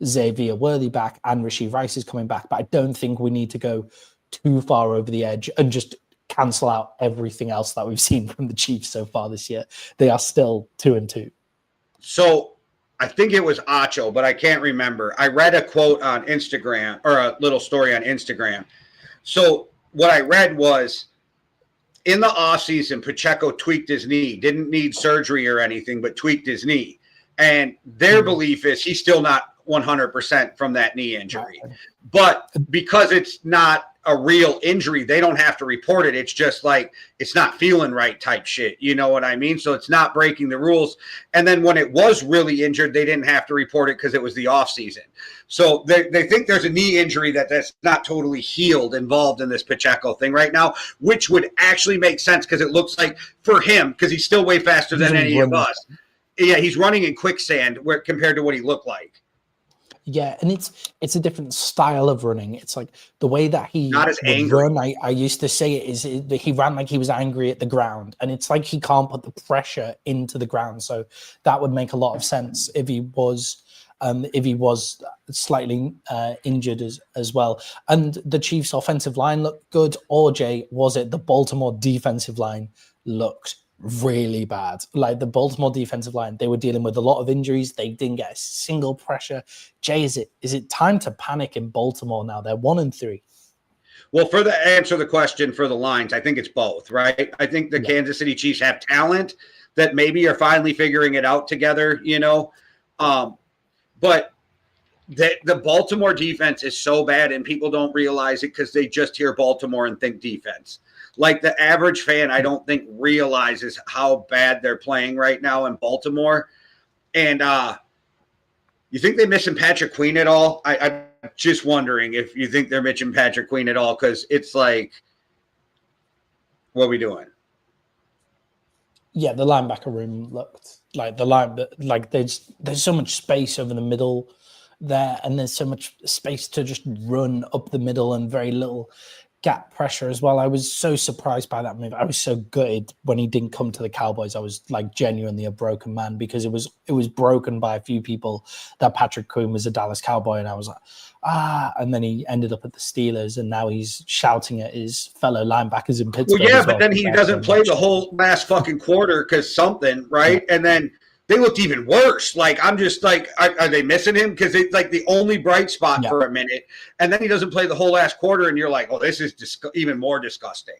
Xavier Worthy back and Rashee Rice is coming back, but I don't think we need to go too far over the edge and just cancel out everything else that we've seen from the Chiefs so far this year. They are still 2-2. So I think it was Acho, but I can't remember. I read a quote on Instagram or a little story on Instagram. So what I read was in the offseason, Pacheco tweaked his knee, didn't need surgery or anything, but tweaked his knee. And their belief is he's still not 100% from that knee injury. But because it's not a real injury, they don't have to report it. It's just like it's not feeling right type shit. You know what I mean? So it's not breaking the rules. And then when it was really injured, they didn't have to report it because it was the off season. So they think there's a knee injury that's not totally healed involved in this Pacheco thing right now, which would actually make sense because it looks like for him, because he's still way faster than any of us. Yeah, he's running in quicksand compared to what he looked like. Yeah, and it's a different style of running. It's like the way that he not as angry. Run, I used to say it is he ran like he was angry at the ground, and it's like he can't put the pressure into the ground. So that would make a lot of sense if he was slightly injured as well. And the Chiefs' offensive line looked good. Or Jay, was it the Baltimore defensive line looked really bad? Like the Baltimore defensive line, they were dealing with a lot of injuries. They didn't get a single pressure. Jay, is it time to panic in Baltimore now? They're 1-3. Well, for the answer the question for the lines, I think it's both, right? I think the Kansas City Chiefs have talent that maybe are finally figuring it out together, you know. But the Baltimore defense is so bad, and people don't realize it because they just hear Baltimore and think defense. Like the average fan, I don't think realizes how bad they're playing right now in Baltimore. And you think they're missing Patrick Queen at all? I'm just wondering if you think they're missing Patrick Queen at all, because it's like, what are we doing? Yeah, the linebacker room looked like there's so much space over the middle there, and there's so much space to just run up the middle and very little gap pressure as well. I was so surprised by that move. I was so gutted when he didn't come to the Cowboys. I was like genuinely a broken man because it was broken by a few people that Patrick Queen was a Dallas Cowboy, and I was like, and then he ended up at the Steelers, and now he's shouting at his fellow linebackers in Pittsburgh. Well, yeah, but then he doesn't play the whole last fucking quarter because something, right? Yeah. And then they looked even worse. Like, I'm just like, are they missing him? Because it's like the only bright spot for a minute. And then he doesn't play the whole last quarter, and you're like, oh, this is even more disgusting.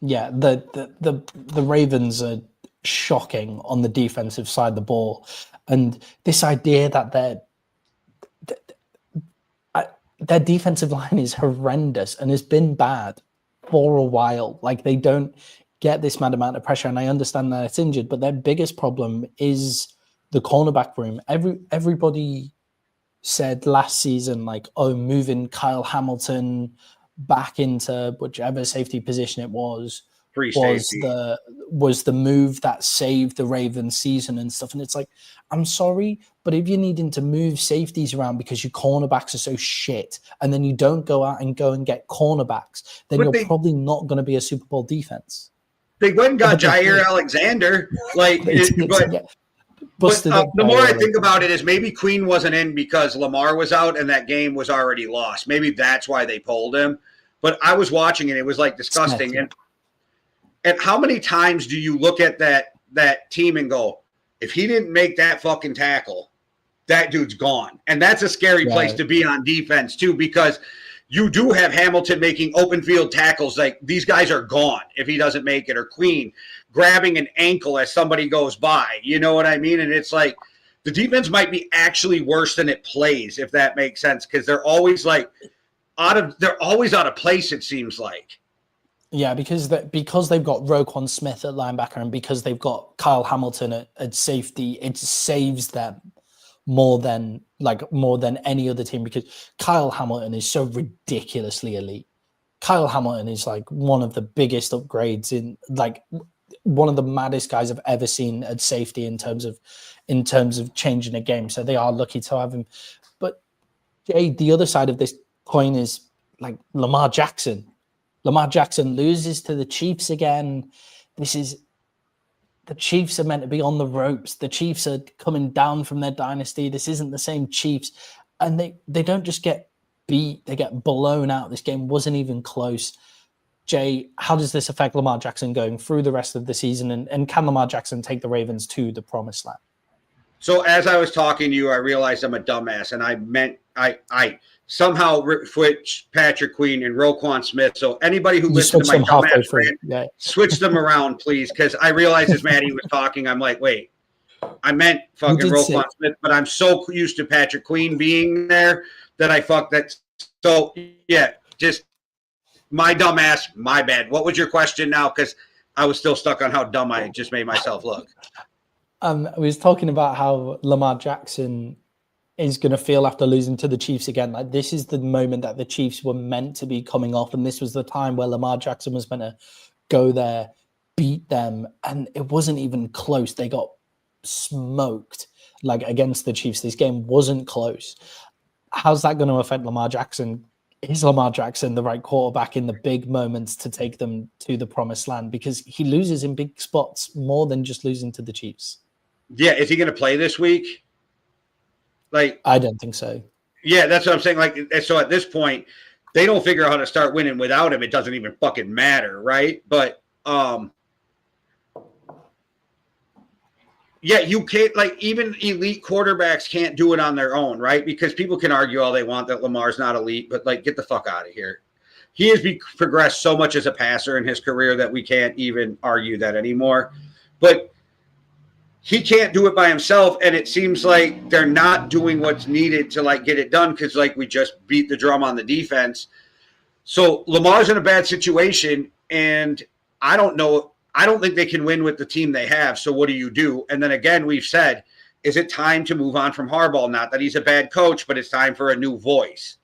Yeah, the Ravens are shocking on the defensive side of the ball. And this idea that their defensive line is horrendous and has been bad for a while. Like, they don't get this mad amount of pressure, and I understand that it's injured, but their biggest problem is the cornerback room. Everybody said last season, like, oh, moving Kyle Hamilton back into whichever safety position it was the move that saved the Ravens season and stuff. And it's like, I'm sorry, but if you're needing to move safeties around because your cornerbacks are so shit, and then you don't go out and get cornerbacks, then you're probably not going to be a Super Bowl defense. They went and got Jair Alexander. Like, the more I think about it is maybe Queen wasn't in because Lamar was out and that game was already lost. Maybe that's why they pulled him. But I was watching it. It was like disgusting. And how many times do you look at that team and go, if he didn't make that fucking tackle, that dude's gone. And that's a scary place to be on defense too, because you do have Hamilton making open field tackles. Like, these guys are gone if he doesn't make it, or Queen grabbing an ankle as somebody goes by. You know what I mean? And it's like the defense might be actually worse than it plays, if that makes sense, because they're always like out of place, it seems like. Yeah, because they've got Roquan Smith at linebacker, and because they've got Kyle Hamilton at safety, it saves them more than any other team, because Kyle Hamilton is so ridiculously elite. Kyle Hamilton is like one of the biggest upgrades in, like, one of the maddest guys I've ever seen at safety in terms of changing a game. So they are lucky to have him. But Jay, the other side of this coin is like Lamar Jackson. Lamar Jackson loses to the Chiefs again. The Chiefs are meant to be on the ropes. The Chiefs are coming down from their dynasty. This isn't the same Chiefs. And they don't just get beat. They get blown out. This game wasn't even close. Jay, how does this affect Lamar Jackson going through the rest of the season? And can Lamar Jackson take the Ravens to the promised land? So as I was talking to you, I realized I'm a dumbass. And I meant I somehow switched Patrick Queen and Roquan Smith. So anybody who listened to my dumbass rant, switch them around, please, because I realized as Maddie was talking, I'm like, wait, I meant fucking Roquan Smith, but I'm so used to Patrick Queen being there that I fucked that. So, yeah, just my dumbass, my bad. What was your question now? Because I was still stuck on how dumb I just made myself look. I was talking about how Lamar Jackson is going to feel after losing to the Chiefs again. Like, this is the moment that the Chiefs were meant to be coming off, and this was the time where Lamar Jackson was meant to go there, beat them, and it wasn't even close. They got smoked, like, against the Chiefs. This game wasn't close. How's that going to affect Lamar Jackson? Is Lamar Jackson the right quarterback in the big moments to take them to the promised land? Because he loses in big spots more than just losing to the Chiefs. Yeah, is he going to play this week? Like, I don't think so. Yeah, that's what I'm saying. Like, so at this point, they don't figure out how to start winning without him. It doesn't even fucking matter, right? But yeah, you can't, like, even elite quarterbacks can't do it on their own, right? Because people can argue all they want that Lamar's not elite, but, like, get the fuck out of here. He has progressed so much as a passer in his career that we can't even argue that anymore. But he can't do it by himself, and it seems like they're not doing what's needed to, like, get it done because, like, we just beat the drum on the defense. So Lamar's in a bad situation, and I don't know. I don't think they can win with the team they have. So what do you do? And then again, we've said, is it time to move on from Harbaugh? Not that he's a bad coach, but it's time for a new voice.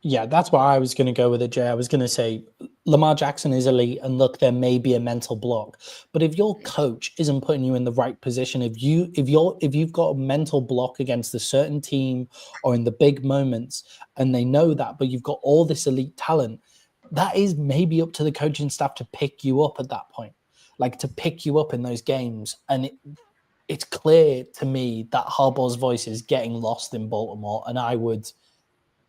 Yeah, that's why I was going to go with it, Jay. I was going to say Lamar Jackson is elite, and look, there may be a mental block, but if your coach isn't putting you in the right position, if you've got a mental block against a certain team or in the big moments, and they know that, but you've got all this elite talent, that is maybe up to the coaching staff to pick you up at that point, like to pick you up in those games. And it's clear to me that Harbaugh's voice is getting lost in Baltimore, and I would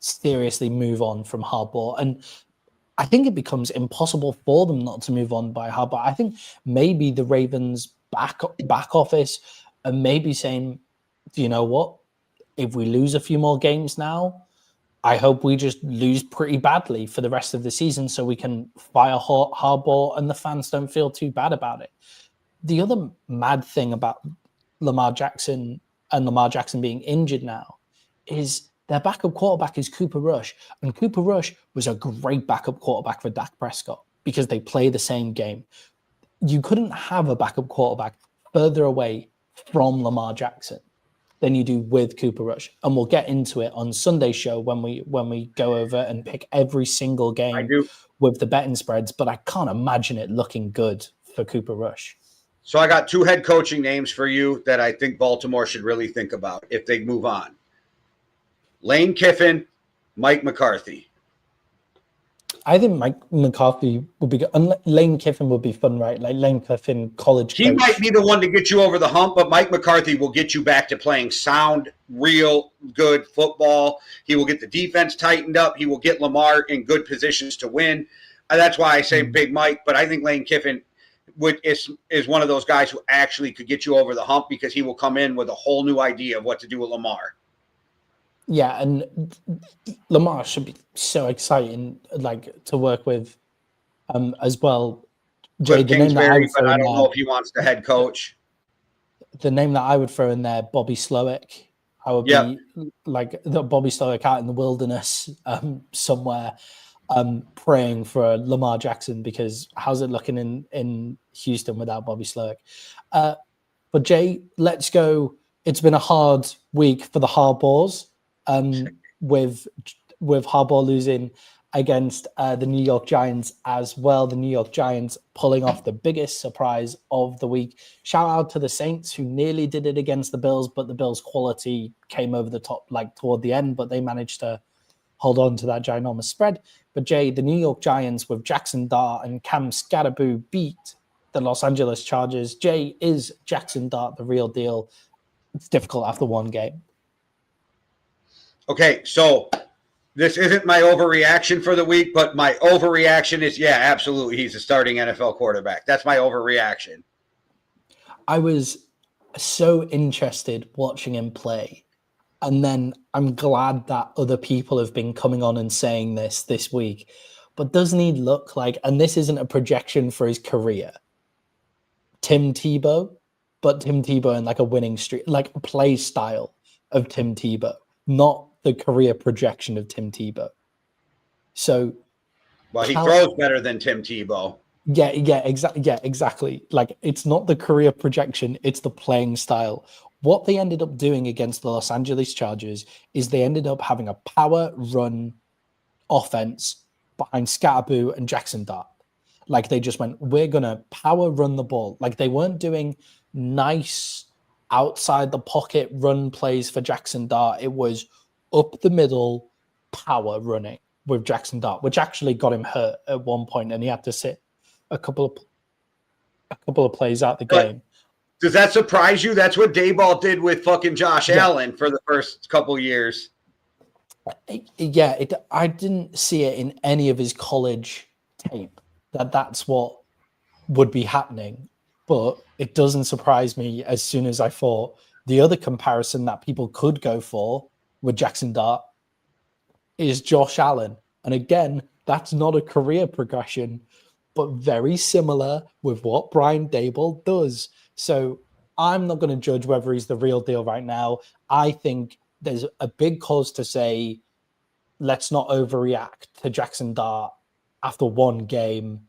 seriously move on from Harbaugh. And I think it becomes impossible for them not to move on by Harbaugh. I think maybe the Ravens back office are maybe saying, do you know what? If we lose a few more games now, I hope we just lose pretty badly for the rest of the season so we can fire Harbaugh and the fans don't feel too bad about it. The other mad thing about Lamar Jackson and Lamar Jackson being injured now is their backup quarterback is Cooper Rush. And Cooper Rush was a great backup quarterback for Dak Prescott because they play the same game. You couldn't have a backup quarterback further away from Lamar Jackson than you do with Cooper Rush. And we'll get into it on Sunday's show when we go over and pick every single game with the betting spreads. But I can't imagine it looking good for Cooper Rush. So I got 2 head coaching names for you that I think Baltimore should really think about if they move on. Lane Kiffin, Mike McCarthy. I think Mike McCarthy would be good. And Lane Kiffin would be fun, right? Like Lane Kiffin, college coach. He might be the one to get you over the hump, but Mike McCarthy will get you back to playing sound, real, good football. He will get the defense tightened up. He will get Lamar in good positions to win. That's why I say Big Mike, but I think Lane Kiffin is one of those guys who actually could get you over the hump because he will come in with a whole new idea of what to do with Lamar. Yeah, and Lamar should be so exciting, like to work with, as well. Jay, the name that but I don't know if he wants the head coach. The name that I would throw in there, Bobby Slowick. I would be like the Bobby Slowick out in the wilderness somewhere, praying for Lamar Jackson because how's it looking in Houston without Bobby Slowick? But Jay, let's go. It's been a hard week for the Harbaughs. With Harbaugh losing against the New York Giants as well. The New York Giants pulling off the biggest surprise of the week. Shout out to the Saints who nearly did it against the Bills, but the Bills' quality came over the top like toward the end, but they managed to hold on to that ginormous spread. But Jay, the New York Giants with Jackson Dart and Cam Scatterboo beat the Los Angeles Chargers. Jay, is Jackson Dart the real deal? It's difficult after one game. Okay, so this isn't my overreaction for the week, but my overreaction is, yeah, absolutely, he's a starting NFL quarterback. That's my overreaction. I was so interested watching him play, and then I'm glad that other people have been coming on and saying this week, but doesn't he look like, and this isn't a projection for his career, Tim Tebow, but Tim Tebow in like a winning streak, like a play style of Tim Tebow, not the career projection of Tim Tebow. So, well, he throws better than Tim Tebow. Yeah, exactly. Like it's not the career projection; it's the playing style. What they ended up doing against the Los Angeles Chargers is they ended up having a power run offense behind Scatterboo and Jackson Dart. Like they just went, we're gonna power run the ball. Like they weren't doing nice outside the pocket run plays for Jackson Dart. It was up the middle, power running with Jackson Dart, which actually got him hurt at one point, and he had to sit a couple of plays out the game. Does that surprise you? That's what Dayball did with fucking Josh Allen for the first couple years. Yeah, I didn't see it in any of his college tape that's what would be happening, but it doesn't surprise me as soon as I thought the other comparison that people could go for with Jackson Dart is Josh Allen. And again, that's not a career progression, but very similar with what Brian Daboll does. So I'm not going to judge whether he's the real deal right now. I think there's a big cause to say, let's not overreact to Jackson Dart after one game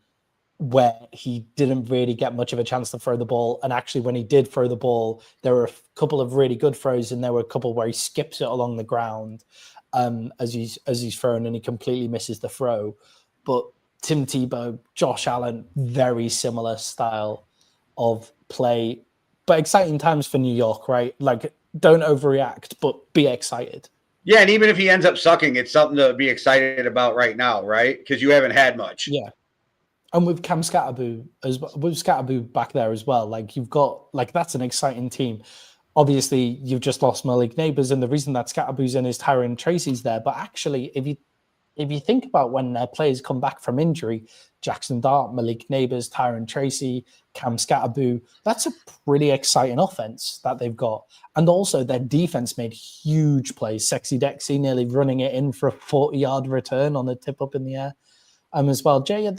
where he didn't really get much of a chance to throw the ball. And actually, when he did throw the ball, there were a couple of really good throws and there were a couple where he skips it along the ground. as he's thrown, and he completely misses the throw. But Tim Tebow, Josh Allen, very similar style of play, but exciting times for New York, right? Like, don't overreact, but be excited. Yeah, and even if he ends up sucking, it's something to be excited about right now, right? Because you haven't had much. Yeah. And with Cam Scatterboo as well, with Scatterboo back there as well, like you've got that's an exciting team. Obviously, you've just lost Malik Neighbors, and the reason that Scatterboo's in is Tyron Tracy's there. But actually, if you think about when their players come back from injury, Jackson Dart, Malik Neighbors, Tyron Tracy, Cam Scatterboo, that's a pretty exciting offense that they've got. And also their defense made huge plays. Sexy Dexy nearly running it in for a 40-yard return on a tip up in the air. As well. Jay,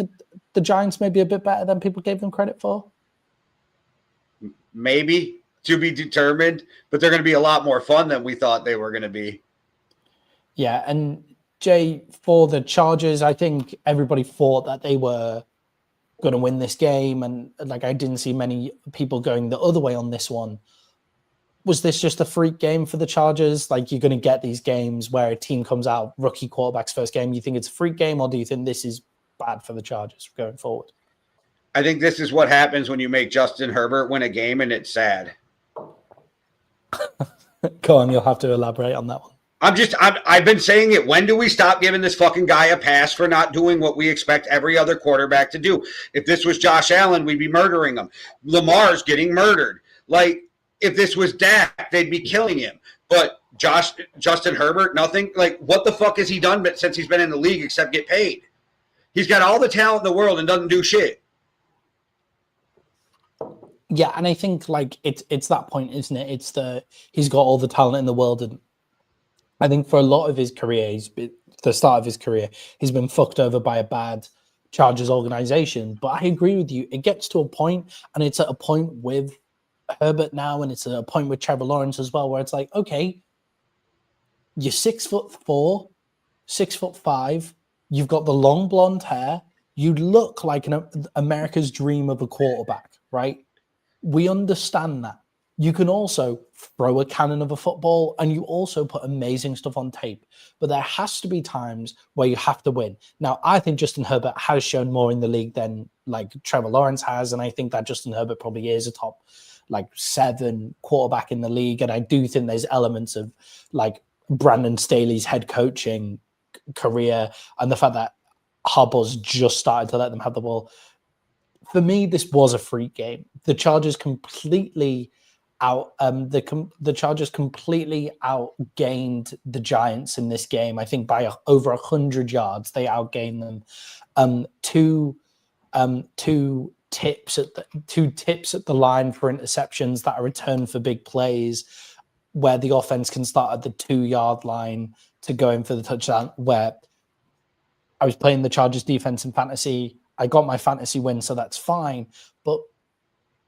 the Giants may be a bit better than people gave them credit for? Maybe, to be determined, but they're going to be a lot more fun than we thought they were going to be. Yeah, and Jay, for the Chargers, I think everybody thought that they were going to win this game, and I didn't see many people going the other way on this one. Was this just a freak game for the Chargers? Like, you're going to get these games where a team comes out, rookie quarterback's first game. You think it's a freak game, or do you think this is bad for the Chargers going forward? I think this is what happens when you make Justin Herbert win a game, and it's sad. Go on, you'll have to elaborate on that one. I've been saying it. When do we stop giving this fucking guy a pass for not doing what we expect every other quarterback to do? If this was Josh Allen, we'd be murdering him. Lamar's getting murdered. Like, if this was Dak, they'd be killing him. But Justin Herbert, nothing. Like, what the fuck has he done since he's been in the league except get paid? He's got all the talent in the world and doesn't do shit. Yeah, and I think it's that point, isn't it? He's got all the talent in the world, and I think for a lot of his career, the start of his career, he's been fucked over by a bad Chargers organization. But I agree with you. It gets to a point, and it's at a point with Herbert now, and it's at a point with Trevor Lawrence as well, where it's like, okay, you're 6'4", 6'5", you've got the long blonde hair, you look like America's dream of a quarterback, right? We understand that. You can also throw a cannon of a football, and you also put amazing stuff on tape. But there has to be times where you have to win. Now, I think Justin Herbert has shown more in the league than Trevor Lawrence has, and I think that Justin Herbert probably is a top 7 quarterback in the league. And I do think there's elements of Brandon Staley's head coaching career and the fact that Harbaugh's just started to let them have the ball. For me, this was a freak game. The Chargers completely the Chargers completely outgained the Giants in this game. I think by over 100 yards, they outgained them. Two tips at the line for interceptions that are returned for big plays, where the offense can start at the 2-yard line to go in for the touchdown. Where I was playing the Chargers defense in fantasy, I got my fantasy win, so that's fine. But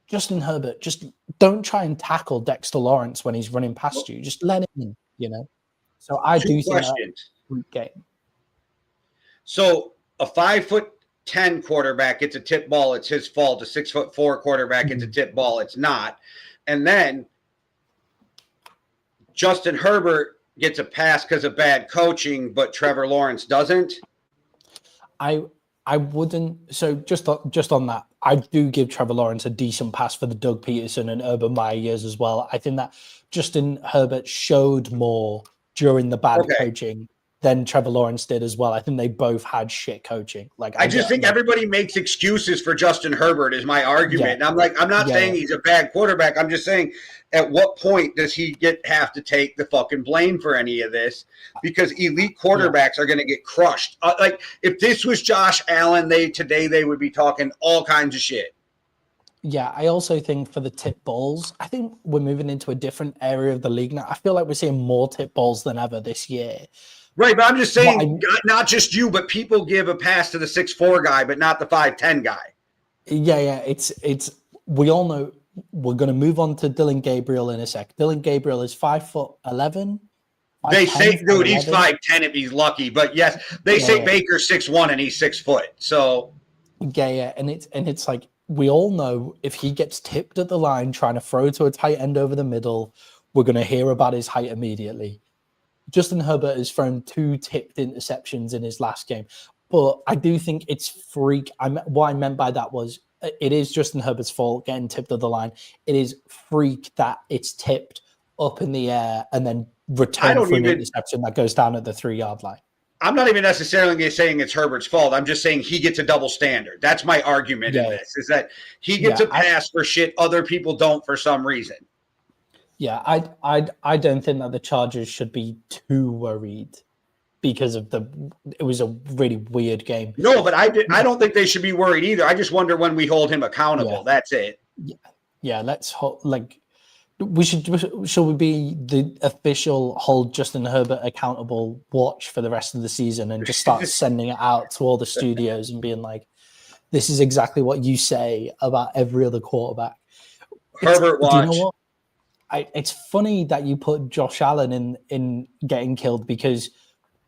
Justin Herbert, just don't try and tackle Dexter Lawrence when he's running past you. Just let him in, So I do think that's a great game. So a 5'10" quarterback gets a tip ball, it's his fault. A 6'4" quarterback gets a tip ball, it's not. And then Justin Herbert gets a pass because of bad coaching, but Trevor Lawrence doesn't. I wouldn't. So just on that, I do give Trevor Lawrence a decent pass for the Doug Peterson and Urban Meyer years as well. I think that Justin Herbert showed more during the bad coaching than Trevor Lawrence did as well. I think they both had shit coaching. I just think everybody makes excuses for Justin Herbert is my argument. Yeah. And I'm not saying he's a bad quarterback. I'm just saying, at what point does he have to take the fucking blame for any of this? Because elite quarterbacks are going to get crushed. If this was Josh Allen, today they would be talking all kinds of shit. Yeah, I also think for the tip balls, I think we're moving into a different area of the league now. I feel like we're seeing more tip balls than ever this year. Right, but I'm just saying, not just you, but people give a pass to the 6'4" guy, but not the 5'10" guy. Yeah, it's. We all know we're going to move on to Dillion Gabriel in a sec. Dillion Gabriel is 5'11". They say, dude, he's 5'10" if he's lucky, but yes, they say Baker's 6'1" and he's 6 foot. So yeah, and it's like we all know if he gets tipped at the line trying to throw to a tight end over the middle, we're going to hear about his height immediately. Justin Herbert has thrown 2 tipped interceptions in his last game. But I do think it's freak. What I meant by that was it is Justin Herbert's fault getting tipped at the line. It is freak that it's tipped up in the air and then returned for an interception that goes down at the 3-yard line. I'm not even necessarily saying it's Herbert's fault. I'm just saying he gets a double standard. That's my argument in this, is that he gets a pass for shit other people don't for some reason. Yeah, I don't think that the Chargers should be too worried because of it was a really weird game. No, but I don't think they should be worried either. I just wonder when we hold him accountable. Yeah. That's it. Yeah, let's should we be the official hold Justin Herbert accountable watch for the rest of the season and just start sending it out to all the studios and being like, this is exactly what you say about every other quarterback. Herbert watch. Do you know what? It's funny that you put Josh Allen in getting killed, because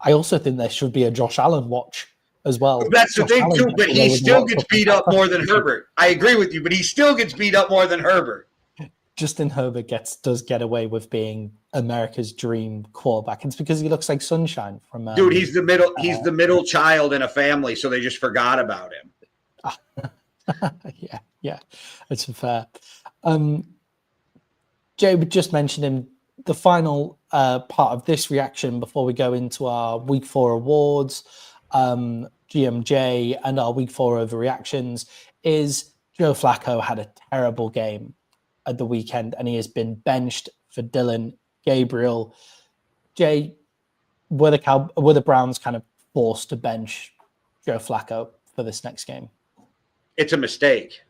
I also think there should be a Josh Allen watch as well. That's the thing too, but he still gets beat up more than Herbert. I agree with you, but he still gets beat up more than Herbert. Justin Herbert does get away with being America's dream quarterback. It's because he looks like sunshine from. Dude, he's the middle child in a family, so they just forgot about him. Yeah, it's fair. Jay, we just mentioned him. The final part of this reaction before we go into our Week 4 awards, GMJ, and our Week 4 overreactions is Joe Flacco had a terrible game at the weekend, and he has been benched for Dillion Gabriel. Jay, were the Browns kind of forced to bench Joe Flacco for this next game? It's a mistake.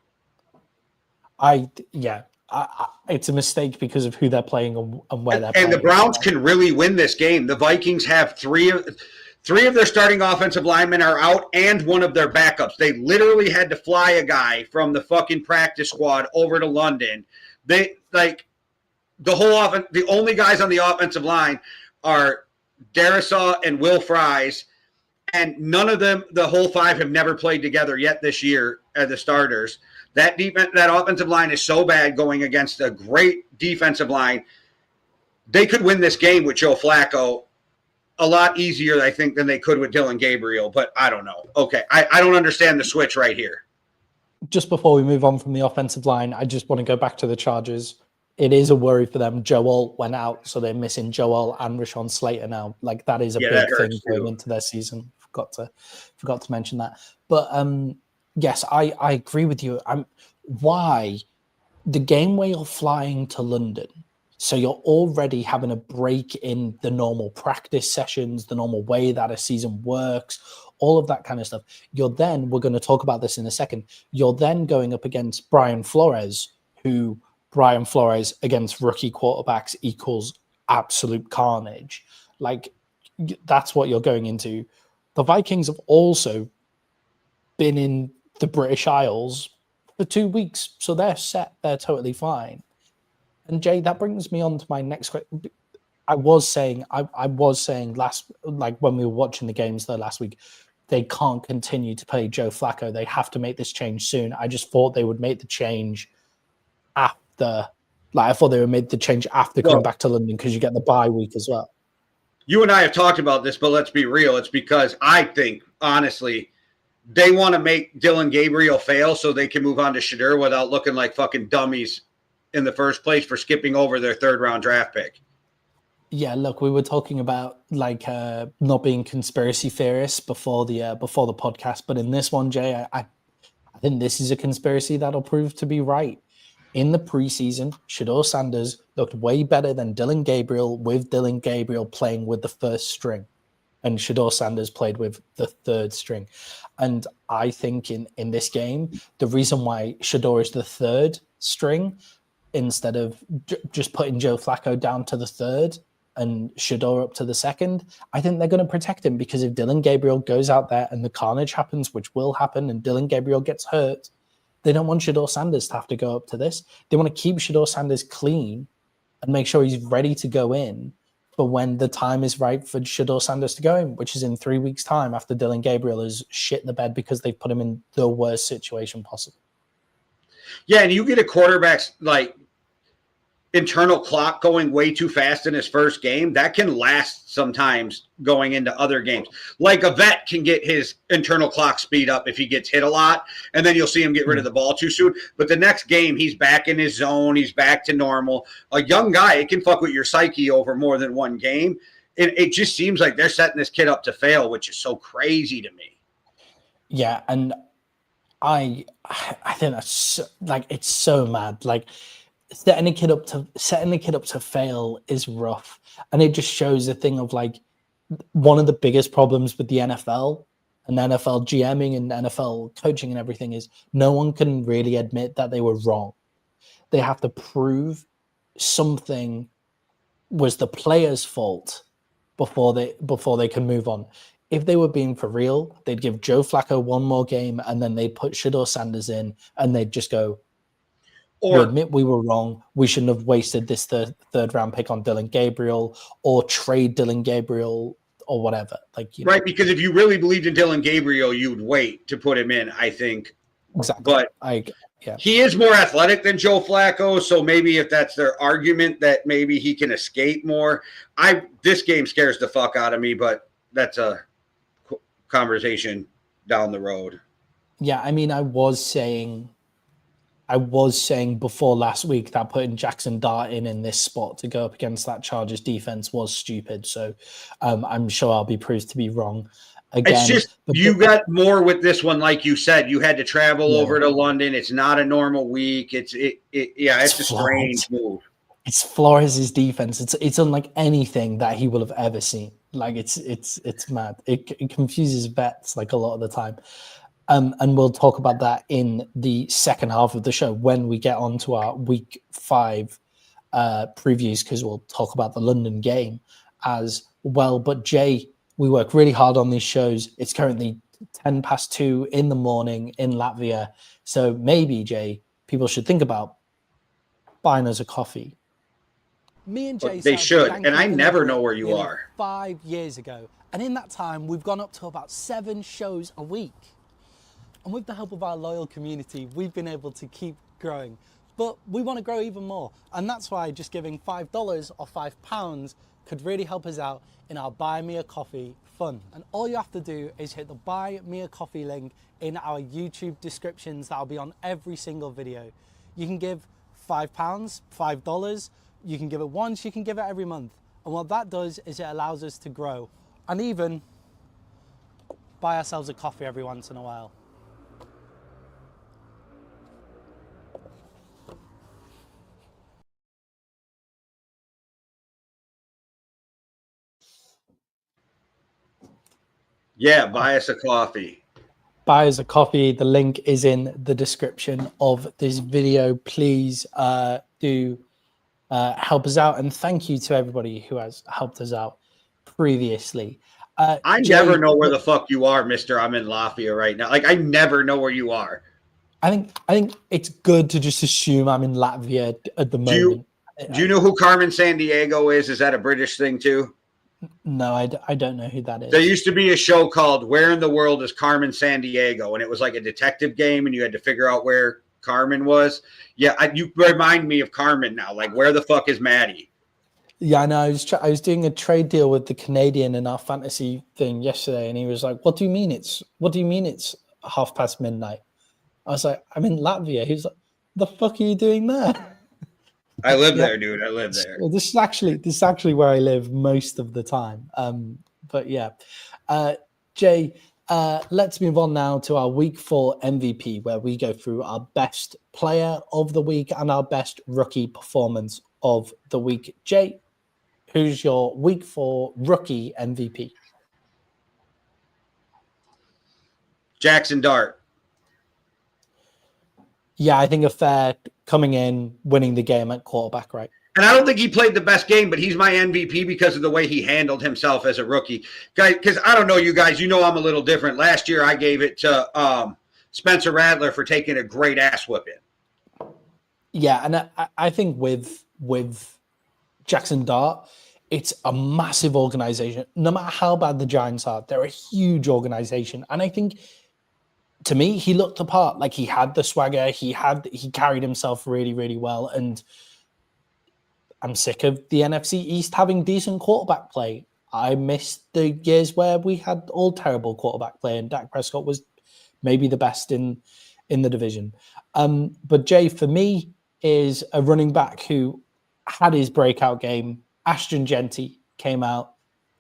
It's a mistake because of who they're playing and where they're playing. And the Browns can really win this game. The Vikings have three of their starting offensive linemen are out and one of their backups. They literally had to fly a guy from the fucking practice squad over to London. They the whole offense. The only guys on the offensive line are Darisaw and Will Fries, and none of them, the whole 5, have never played together yet this year as the starters. That offensive line is so bad going against a great defensive line. They could win this game with Joe Flacco a lot easier, I think, than they could with Dillion Gabriel, but I don't know. Okay, I don't understand the switch right here. Just before we move on from the offensive line, I just want to go back to the Chargers. It is a worry for them. Joe Alt went out, so they're missing Joe Alt and Rashawn Slater now. Like, that is a big thing going into their season. Forgot to mention that. But yes, I agree with you. Why the game where you're flying to London, so you're already having a break in the normal practice sessions, the normal way that a season works, all of that kind of stuff. We're going to talk about this in a second, you're then going up against Brian Flores against rookie quarterbacks equals absolute carnage. Like, that's what you're going into. The Vikings have also been in the British Isles for 2 weeks, so they're set. They're totally fine. And Jay, that brings me on to my next question. I was saying last, like when we were watching the games there last week, they can't continue to play Joe Flacco. They have to make this change soon. I just thought they would make the change after. Like, I thought they would make the change after coming back to London, because you get the bye week as well. You and I have talked about this, but let's be real. It's because I think, honestly, they want to make Dillion Gabriel fail so they can move on to Shedeur without looking like fucking dummies in the first place for skipping over their 3rd-round draft pick. Yeah, look, we were talking about not being conspiracy theorists before the podcast, but in this one, Jay, I think this is a conspiracy that'll prove to be right. In the preseason, Shedeur Sanders looked way better than Dillion Gabriel, with Dillion Gabriel playing with the 1st string, and Shedeur Sanders played with the 3rd string. And I think in this game, the reason why Shedeur is the 3rd string instead of just putting Joe Flacco down to the 3rd and Shedeur up to the 2nd, I think they're going to protect him, because if Dillion Gabriel goes out there and the carnage happens, which will happen, and Dillion Gabriel gets hurt, they don't want Shedeur Sanders to have to go up to this. They want to keep Shedeur Sanders clean and make sure he's ready to go in for when the time is right for Shedeur Sanders to go in, which is in 3 weeks' time, after Dillion Gabriel has shit the bed because they've put him in the worst situation possible. Yeah, and you get a quarterback, like, internal clock going way too fast in his first game, that can last sometimes going into other games. Like a vet can get his internal clock speed up if he gets hit a lot, and then you'll see him get rid of the ball too soon. But the next game, he's back in his zone. He's back to normal. A young guy, it can fuck with your psyche over more than one game. And it just seems like they're setting this kid up to fail, which is so crazy to me. Yeah, and I think that's so, like, it's so mad. Like, setting a kid up to fail is rough, and it just shows the thing of like one of the biggest problems with the NFL and NFL GMing and NFL coaching and everything is no one can really admit that they were wrong. They have to prove something was the player's fault before they can move on. If they were being for real, they'd give Joe Flacco one more game and then they'd put Shador Sanders in and they'd just go, we admit we were wrong. We shouldn't have wasted this third round pick on Dillion Gabriel, or trade Dillion Gabriel or whatever. Like, right, because if you really believed in Dillion Gabriel, you'd wait to put him in, I think. Exactly. But he is more athletic than Joe Flacco, so maybe if that's their argument that maybe he can escape more. This game scares the fuck out of me, but that's a conversation down the road. Yeah, I mean, I was saying before last week that putting Jackson Dart in this spot to go up against that Chargers defense was stupid. So I'm sure I'll be proved to be wrong again. It's just you got more with this one, like you said. You had to travel over to London. It's not a normal week. It's a strange move. It's Flores' defense. It's unlike anything that he will have ever seen. Like it's mad. It confuses vets like a lot of the time. And we'll talk about that in the second half of the show when we get on to our week 5 previews, because we'll talk about the London game as well. But Jay, we work really hard on these shows. It's currently 2:10 in the morning in Latvia. So maybe, Jay, people should think about buying us a coffee. Me and Jay, they should, and I never know where you are. 5 years ago, and in that time, we've gone up to about 7 shows a week. And with the help of our loyal community, we've been able to keep growing. But we want to grow even more. And that's why just giving $5 or £5 could really help us out in our Buy Me a Coffee fund. And all you have to do is hit the Buy Me a Coffee link in our YouTube descriptions. That'll be on every single video. You can give £5, $5. You can give it once, you can give it every month. And what that does is it allows us to grow and even buy ourselves a coffee every once in a while. Yeah, buy us a coffee. Buy us a coffee. The link is in the description of this video. Please do help us out. And thank you to everybody who has helped us out previously. I never know where the fuck you are, mister. I'm in Latvia right now. Like, I never know where you are. I think it's good to just assume I'm in Latvia at the moment. Do you know who Carmen Sandiego is? Is that a British thing too? No, I don't know who that is. There used to be a show called Where in the World is Carmen Sandiego? And it was like a detective game, and you had to figure out where Carmen was. Yeah, you remind me of Carmen now. Like, where the fuck is Maddie? Yeah, I know. I was doing a trade deal with the Canadian in our fantasy thing yesterday, and he was like, "What do you mean it's midnight?" I was like, "I'm in Latvia." He was like, "The fuck are you doing there?" I live there, dude. I live there. Well, this is actually where I live most of the time. But yeah, Jay, let's move on now to our week 4 MVP, where we go through our best player of the week and our best rookie performance of the week. Jay, who's your week 4 rookie MVP? Jackson Dart. Yeah, I think a fair coming in, winning the game at quarterback, right? And I don't think he played the best game, but he's my MVP because of the way he handled himself as a rookie. Guys, because I don't know you guys, you know I'm a little different. Last year I gave it to Spencer Rattler for taking a great ass whipping. Yeah, and I think with Jackson Dart, it's a massive organization. No matter how bad the Giants are, they're a huge organization. And I think, to me, he looked the part. Like, he had the swagger. He carried himself really, really well. And I'm sick of the NFC East having decent quarterback play. I miss the years where we had all terrible quarterback play, and Dak Prescott was maybe the best in the division. But Jay, for me, is a running back who had his breakout game. Ashton Genty came out,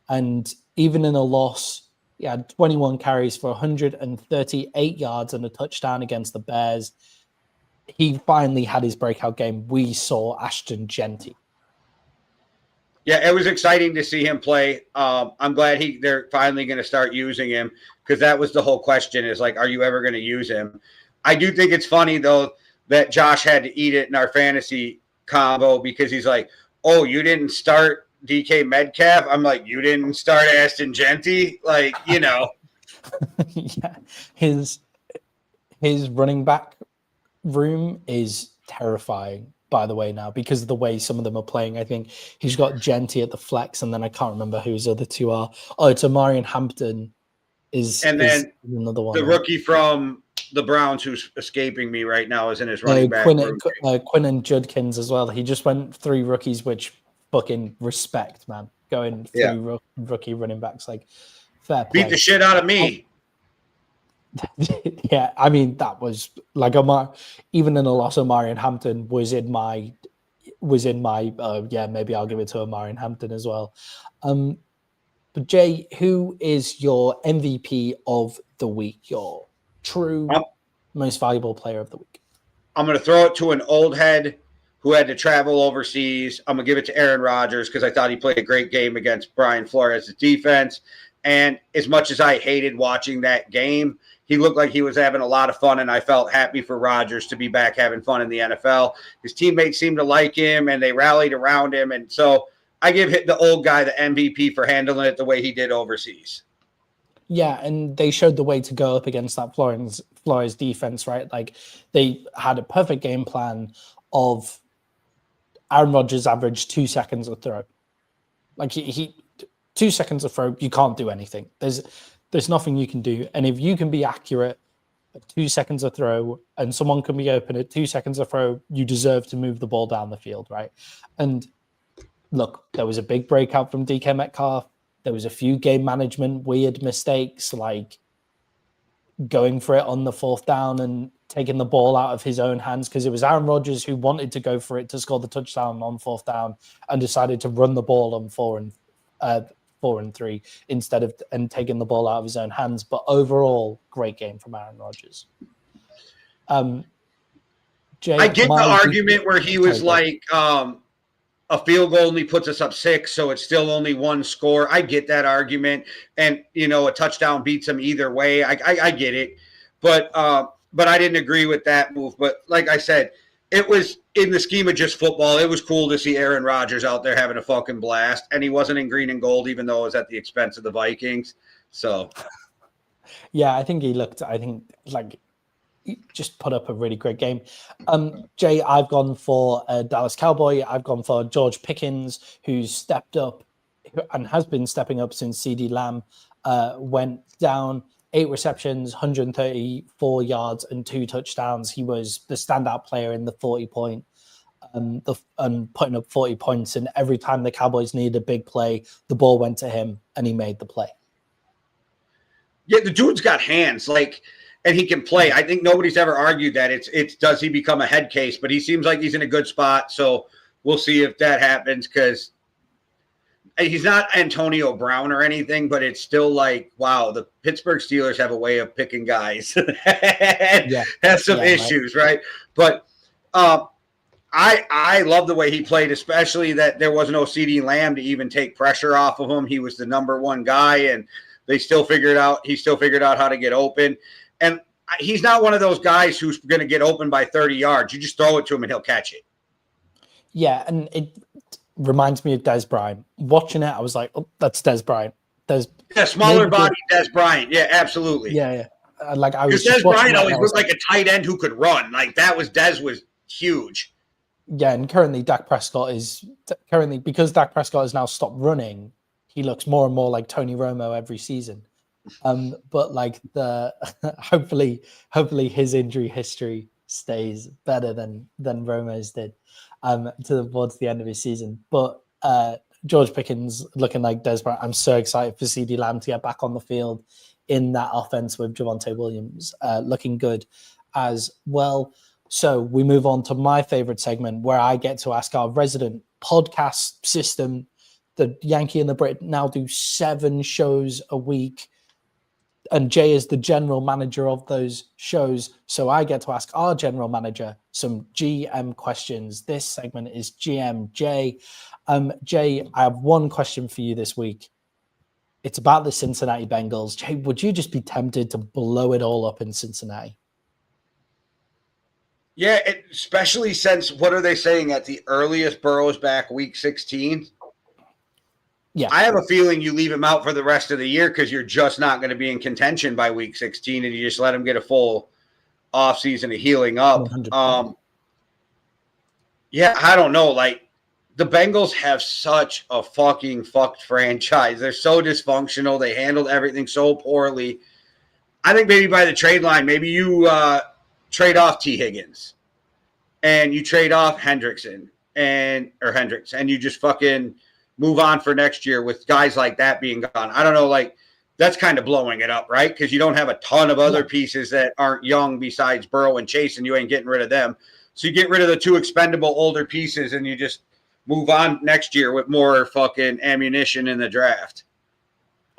and even in a loss, he had 21 carries for 138 yards and a touchdown against the Bears. He finally had his breakout game. We saw Ashton Genty. Yeah, it was exciting to see him play. I'm glad they're finally going to start using him, because that was the whole question, is like, are you ever going to use him? I do think it's funny, though, that Josh had to eat it in our fantasy combo, because he's like, oh, you didn't start DK Metcalf? I'm like, you didn't start Ashton Genty? Like, Yeah, his running back room is terrifying, by the way, now, because of the way some of them are playing. I think he's got Genty at the flex, and then I can't remember who his other two are. Oh, it's Amari Hampton is another one. The rookie from the Browns who's escaping me right now is in his running back room. Quinn and Judkins as well. He just went 3 rookies, which fucking respect, man. Going through rookie running backs, like, fair play. Beat the shit out of me. Yeah, I mean, that was like even in a loss, Amari Hampton was in my maybe I'll give it to Amari Hampton as well. But Jay, who is your MVP of the week? Your true most valuable player of the week? I'm going to throw it to an old head who had to travel overseas. I'm going to give it to Aaron Rodgers, because I thought he played a great game against Brian Flores' defense. And as much as I hated watching that game, he looked like he was having a lot of fun, and I felt happy for Rodgers to be back having fun in the NFL. His teammates seemed to like him, and they rallied around him. And so I give the old guy the MVP for handling it the way he did overseas. Yeah, and they showed the way to go up against that Flores defense, right? Like, they had a perfect game plan of Aaron Rodgers averaged 2 seconds a throw. Like, he 2 seconds a throw, you can't do anything. There's nothing you can do. And if you can be accurate at 2 seconds a throw and someone can be open at 2 seconds a throw, you deserve to move the ball down the field, right? And look, there was a big breakout from DK Metcalf. There was a few game management weird mistakes, like going for it on the 4th down and taking the ball out of his own hands, because it was Aaron Rodgers who wanted to go for it to score the touchdown on 4th down and decided to run the ball on 4 and 3 instead of taking the ball out of his own hands. But overall, great game from Aaron Rodgers. Jay, I get the argument where he was like, a field goal only puts us up 6, so it's still only 1 score. I get that argument, and a touchdown beats him either way. I get it, but I didn't agree with that move. But like I said, it was in the scheme of just football. It was cool to see Aaron Rodgers out there having a fucking blast, and he wasn't in green and gold, even though it was at the expense of the Vikings. So, yeah, I think he just put up a really great game. Jay, I've gone for Dallas Cowboy. I've gone for George Pickens, who's stepped up and has been stepping up since CeeDee Lamb went down. 8 receptions, 134 yards, and 2 touchdowns. He was the standout player in the 40-point and putting up 40 points. And every time the Cowboys needed a big play, the ball went to him, and he made the play. Yeah, the dude's got hands, and he can play. I think nobody's ever argued that. It's does he become a head case? But he seems like he's in a good spot. So we'll see if that happens, because he's not Antonio Brown or anything, but it's still like, wow, the Pittsburgh Steelers have a way of picking guys and have some issues, right? But I love the way he played, especially that there was no CeeDee Lamb to even take pressure off of him. He was the number 1 guy, and he still figured out how to get open. And he's not one of those guys who's going to get open by 30 yards. You just throw it to him and he'll catch it. Yeah, and it reminds me of Des Bryant. Watching it, I was like, oh, that's Des Bryant. Smaller body Des Bryant. Yeah, absolutely. Yeah. Because Des Bryant always looked like a tight end who could run. Like, Des was huge. Yeah, and currently Dak Prescott because Dak Prescott has now stopped running, he looks more and more like Tony Romo every season. But hopefully his injury history stays better than Romo's did towards the end of his season. But George Pickens looking like Des Bryant. I'm so excited for CeeDee Lamb to get back on the field in that offense with Javonte Williams looking good as well. So we move on to my favorite segment where I get to ask our resident podcast system. The Yankee and the Brit now do 7 shows a week. And Jay is the general manager of those shows. So I get to ask our general manager some GM questions. This segment is GM Jay. Jay, I have one question for you this week. It's about the Cincinnati Bengals. Jay, would you just be tempted to blow it all up in Cincinnati? Yeah, especially since, what are they saying, at the earliest Burrow's back week 16? Yeah. I have a feeling you leave him out for the rest of the year because you're just not going to be in contention by week 16, and you just let him get a full offseason of healing up. Yeah, I don't know. Like, the Bengals have such a fucking fucked franchise. They're so dysfunctional. They handled everything so poorly. I think maybe by the trade line, maybe you trade off T. Higgins and you trade off Hendricks, and you just fucking move on for next year with guys like that being gone. I don't know, like, that's kind of blowing it up, right? Because you don't have a ton of other pieces that aren't young besides Burrow and Chase, and you ain't getting rid of them. So you get rid of the 2 expendable older pieces, and you just move on next year with more fucking ammunition in the draft.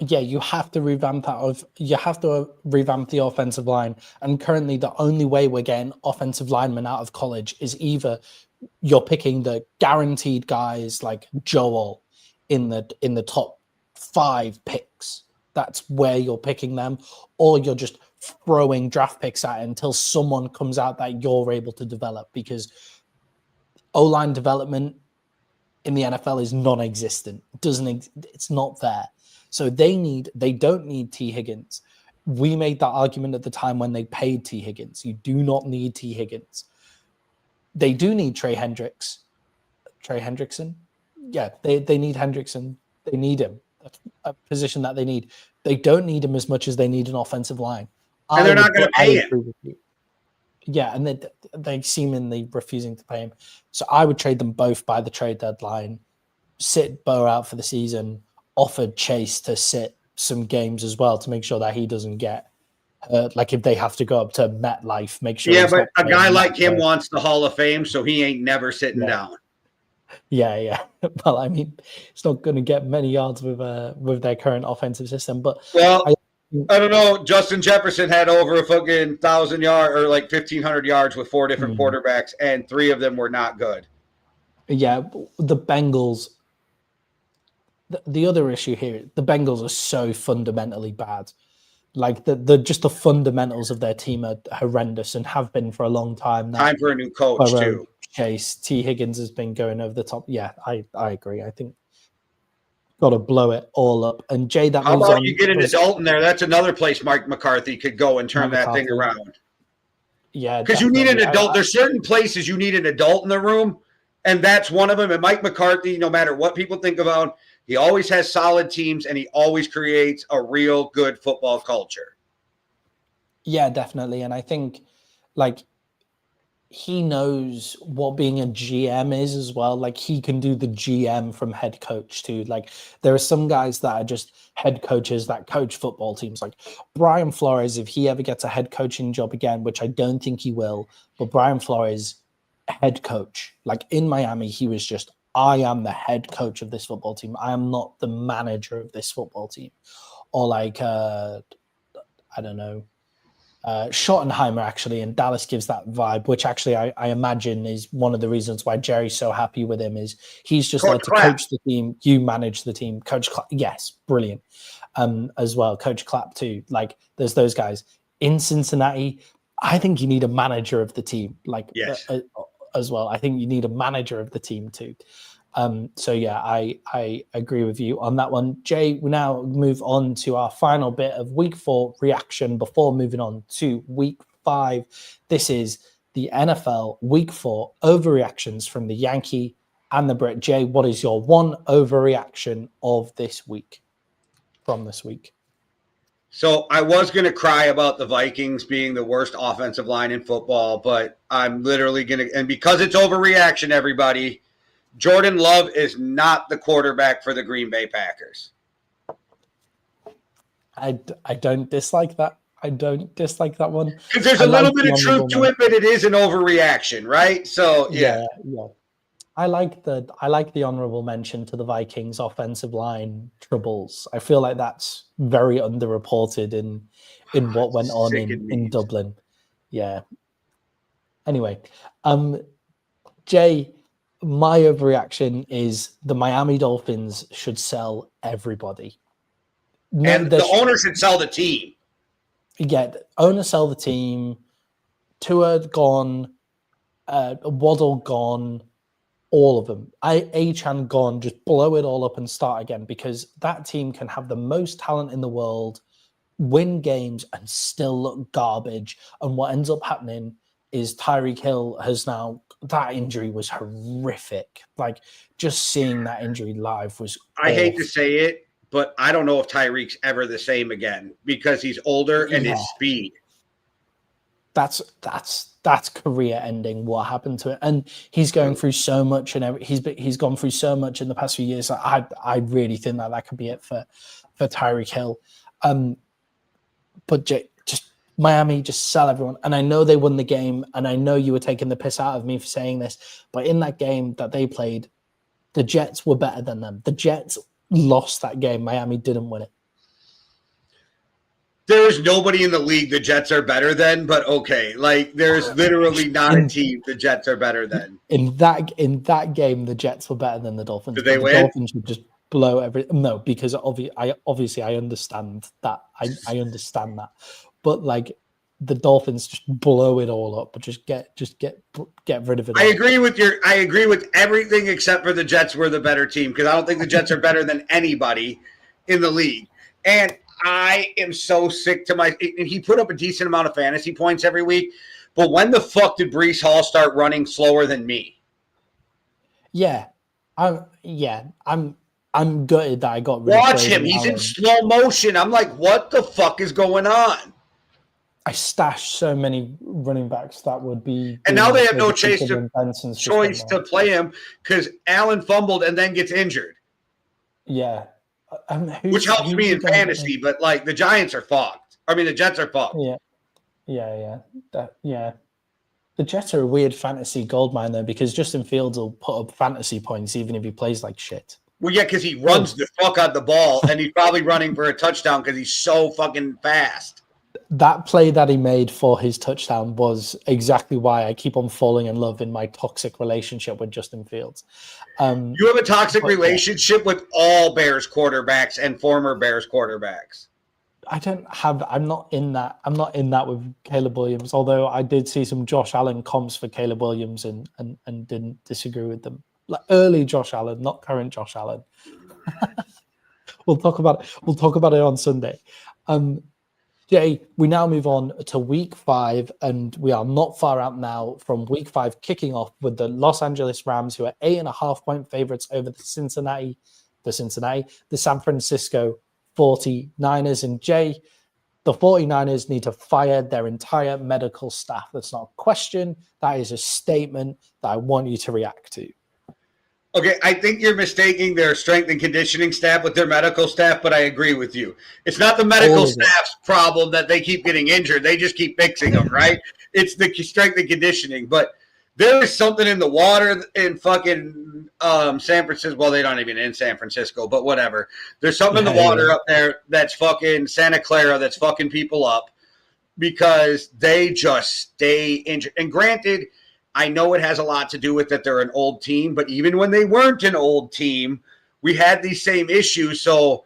Yeah, you have to revamp that. You have to revamp the offensive line. And currently, the only way we're getting offensive linemen out of college is either you're picking the guaranteed guys like Joel in the top 5 picks. That's where you're picking them, or you're just throwing draft picks at it until someone comes out that you're able to develop, because O-line development in the NFL is non-existent. It's not there. So they don't need T. Higgins. We made that argument at the time when they paid T. Higgins. You do not need T. Higgins. They do need Trey Hendrickson. Yeah, they need Hendrickson. They need him. That's a position that they need. They don't need him as much as they need an offensive line. And they're not going to pay him. Yeah, and they seemingly refusing to pay him. So I would trade them both by the trade deadline, sit Bo out for the season, offered Chase to sit some games as well to make sure that he doesn't get hurt. Like, if they have to go up to MetLife, make sure. Yeah, but a guy like him wants the Hall of Fame, so he ain't never sitting down. Yeah. Well, I mean, it's not going to get many yards with their current offensive system. But I don't know. Justin Jefferson had over a fucking 1,000 yards or like 1,500 yards with 4 different quarterbacks, and 3 of them were not good. Yeah, the Bengals. The other issue here, the Bengals are so fundamentally bad. Like, the fundamentals of their team are horrendous and have been for a long time now. Time for a new coach too. Chase, T. Higgins has been going over the top. Yeah, I agree. I think got to blow it all up. And Jay, that how moves about on. You get an adult in there? That's another place Mike McCarthy could go and turn that thing around. Yeah, because you need an adult. There's certain places you need an adult in the room, and that's one of them. And Mike McCarthy, no matter what people think about, he always has solid teams, and he always creates a real good football culture. Yeah, definitely. And I think, like, he knows what being a GM is as well. Like, he can do the GM from head coach too. Like, there are some guys that are just head coaches that coach football teams. Like Brian Flores, if he ever gets a head coaching job again, which I don't think he will, but Brian Flores, head coach, like in Miami, he was just, I am the head coach of this football team. I am not the manager of this football team. Or like, I don't know, Schottenheimer actually in Dallas gives that vibe, which actually I imagine is one of the reasons why Jerry's so happy with him, is he's just there to coach the team, you manage the team. Coach Clapp, yes, brilliant. As well, Coach Clapp too. Like, there's those guys in Cincinnati. I think you need a manager of the team, like yes. As well. I think you need a manager of the team too. So yeah, I agree with you on that one. Jay, we now move on to our final bit of week 4 reaction before moving on to week 5. This is the NFL week 4 overreactions from the Yankee and the Brit. Jay, what is your one overreaction of this week, from this week? So I was going to cry about the Vikings being the worst offensive line in football, but I'm literally going to – and because it's overreaction, everybody, Jordan Love is not the quarterback for the Green Bay Packers. I don't dislike that. I don't dislike that one. Because there's a little bit of truth to it, but it is an overreaction, right? So, yeah. I like the honorable mention to the Vikings offensive line troubles. I feel like that's very underreported in what went on in Dublin. Yeah. Anyway, Jay, my overreaction is the Miami Dolphins should sell everybody. And the owner should sell the team. Yeah, owner sell the team. Tua gone, Waddle gone. All of them. Achan gone, just blow it all up and start again, because that team can have the most talent in the world, win games, and still look garbage. And what ends up happening is Tyreek Hill has now, that injury was horrific. Like, just seeing that injury live was I hate to say it, but I don't know if Tyreek's ever the same again because he's older and his speed. That's career ending. What happened to it? And he's going through so much, and he's gone through so much in the past few years. I really think that could be it for Tyreek Hill. But just Miami, just sell everyone. And I know they won the game, and I know you were taking the piss out of me for saying this, but in that game that they played, the Jets were better than them. The Jets lost that game. Miami didn't win it. There's nobody in the league the Jets are better than, but okay. Like, there's literally not a team the Jets are better than. In that game, the Jets were better than the Dolphins. Did they win? The Dolphins would just blow everything. No, because obviously I understand that. I understand that. But, like, the Dolphins just blow it all up, but just get rid of it. I agree with everything except for the Jets were the better team, because I don't think the Jets are better than anybody in the league. And I am so sick to my – and he put up a decent amount of fantasy points every week, but when the fuck did Breece Hall start running slower than me? Yeah. I'm gutted that I got rid of Watch him. He's in slow motion. I'm like, what the fuck is going on? I stashed so many running backs that would be – and now they have no choice to play him because Allen fumbled and then gets injured. Yeah. Which helps me in fantasy, but like the Giants are fucked. I mean, the Jets are fucked. Yeah. The Jets are a weird fantasy goldmine though, because Justin Fields will put up fantasy points even if he plays like shit. Well, yeah, because he runs the fuck out the ball, and he's probably running for a touchdown because he's so fucking fast. That play that he made for his touchdown was exactly why I keep on falling in love in my toxic relationship with Justin Fields. You have a toxic relationship with all Bears quarterbacks and former Bears quarterbacks. I'm not in that with Caleb Williams, although I did see some Josh Allen comps for Caleb Williams and didn't disagree with them. Like early Josh Allen, not current Josh Allen. We'll talk about it on Sunday. Jay, we now move on to week 5, and we are not far out now from week 5 kicking off with the Los Angeles Rams, who are 8.5-point favorites over the San Francisco 49ers. And Jay, the 49ers need to fire their entire medical staff. That's not a question. That is a statement that I want you to react to. Okay, I think you're mistaking their strength and conditioning staff with their medical staff, but I agree with you. It's not the medical staff's problem that they keep getting injured. They just keep fixing them, right? It's the strength and conditioning. But there is something in the water in fucking San Francisco. Well, they're not even in San Francisco, but whatever. There's something in the water up there that's fucking Santa Clara that's fucking people up because they just stay injured. And granted, I know it has a lot to do with that they're an old team, but even when they weren't an old team, we had these same issues. So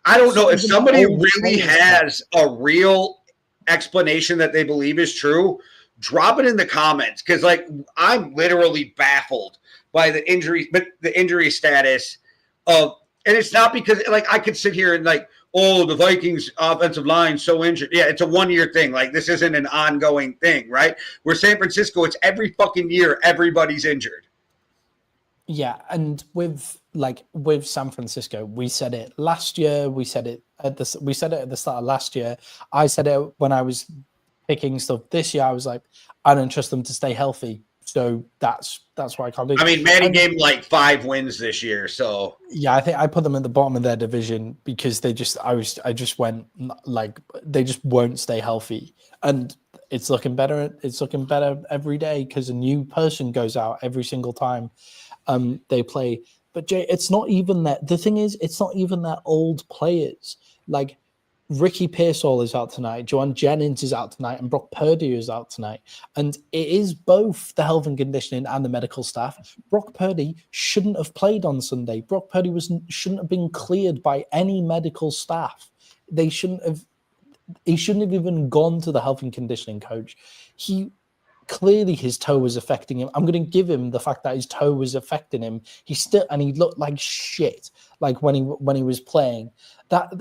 I don't know if somebody really has a real explanation that they believe is true, drop it in the comments. Cause like, I'm literally baffled by the injury status of, and it's not because like I could sit here and like, oh, the Vikings offensive line so injured. Yeah, it's a one-year thing. Like, this isn't an ongoing thing, right? Where San Francisco, it's every fucking year, everybody's injured. Yeah, and with San Francisco, we said it last year. We said it at the start of last year. I said it when I was picking stuff this year. I was like, I don't trust them to stay healthy. So that's why I can't do. I mean, Matty gave them like 5 wins this year, so yeah, I think I put them at the bottom of their division because they just went like they just won't stay healthy, and it's looking better. It's looking better every day because a new person goes out every single time they play. But Jay, it's not even that. The thing is, it's not even that old players. Like Ricky Pearsall is out tonight, Joanne Jennings is out tonight, and Brock Purdy is out tonight. And it is both the health and conditioning and the medical staff. Brock Purdy shouldn't have played on Sunday. Brock Purdy shouldn't have been cleared by any medical staff. He shouldn't have even gone to the health and conditioning coach. Clearly his toe was affecting him. I'm going to give him the fact that his toe was affecting him. He looked like shit. Like when he was playing that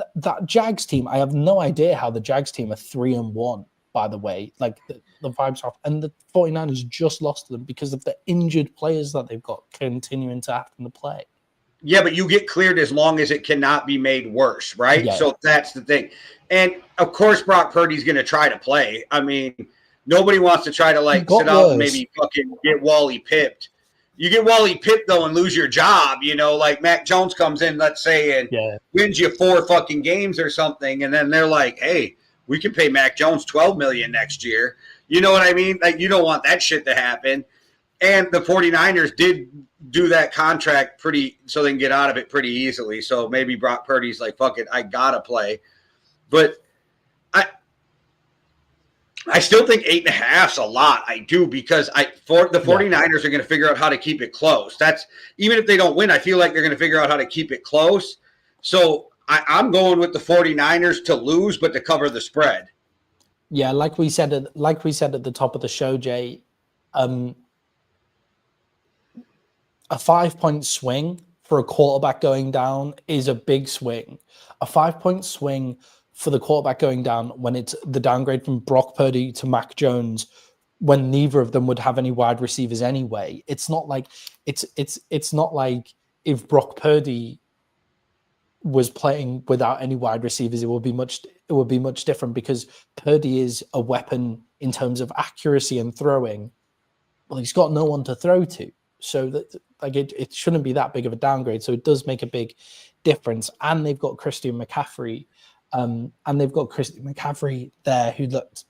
Jags team. I have no idea how the Jags team are 3-1. By the way, like the vibes off, and the 49ers just lost to them because of the injured players that they've got continuing to have to play. Yeah, but you get cleared as long as it cannot be made worse, right? Yeah. So that's the thing. And of course, Brock Purdy's going to try to play. I mean, nobody wants to try to sit out and maybe fucking get Wally pipped. You get Wally pipped though and lose your job, like Mac Jones comes in, let's say, and wins you 4 fucking games or something, and then they're like, "Hey, we can pay Mac Jones $12 million next year." You know what I mean? Like, you don't want that shit to happen. And the 49ers did do that contract so they can get out of it pretty easily. So maybe Brock Purdy's like, "Fuck it, I gotta play." But I still think 8.5's a lot. I do, because the 49ers are going to figure out how to keep it close. That's even if they don't win, I feel like they're going to figure out how to keep it close. So I'm going with the 49ers to lose, but to cover the spread. Yeah, like we said at the top of the show, Jay, a 5-point swing for a quarterback going down is a big swing. A 5-point swing for the quarterback going down when it's the downgrade from Brock Purdy to Mac Jones, when neither of them would have any wide receivers anyway. It's not like it's not like if Brock Purdy was playing without any wide receivers, it would be much different, because Purdy is a weapon in terms of accuracy and throwing. Well, he's got no one to throw to, so that it shouldn't be that big of a downgrade. So it does make a big difference, and they've got Christian McCaffrey. There, who looked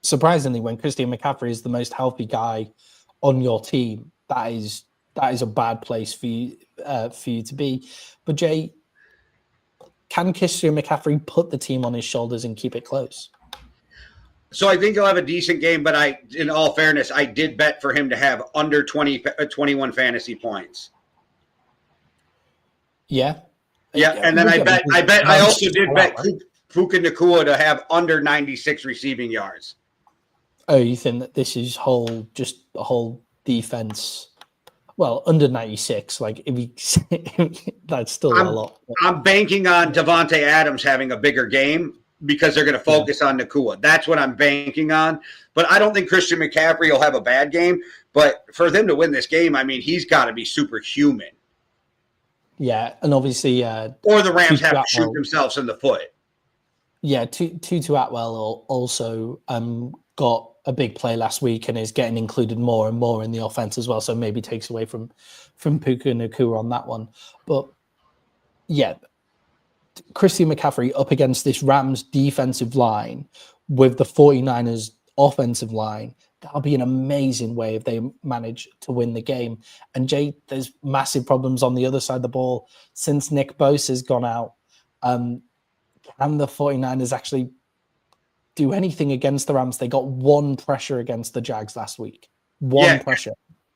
surprisingly, when Christian McCaffrey is the most healthy guy on your team, that is a bad place for you to be. But Jay, can Christian McCaffrey put the team on his shoulders and keep it close? So I think he'll have a decent game, but in all fairness, I did bet for him to have under 21 fantasy points. Yeah. Yeah, and then I also did bet Puka Nacua to have under 96 receiving yards. Oh, you think that this is the whole defense? Well, under 96, like that's still a lot. I'm banking on Devontae Adams having a bigger game because they're going to focus on Nacua. That's what I'm banking on. But I don't think Christian McCaffrey will have a bad game. But for them to win this game, I mean, he's got to be superhuman. Yeah, and obviously, or the Rams have to shoot themselves in the foot. Yeah, Tutu Atwell also got a big play last week and is getting included more and more in the offense as well. So maybe takes away from Puka Nacua on that one. But yeah, Christian McCaffrey up against this Rams defensive line with the 49ers offensive line. That'll be an amazing way if they manage to win the game. And Jay, there's massive problems on the other side of the ball. Since Nick Bosa has gone out, can the 49ers actually do anything against the Rams? They got 1 pressure against the Jags last week. One pressure.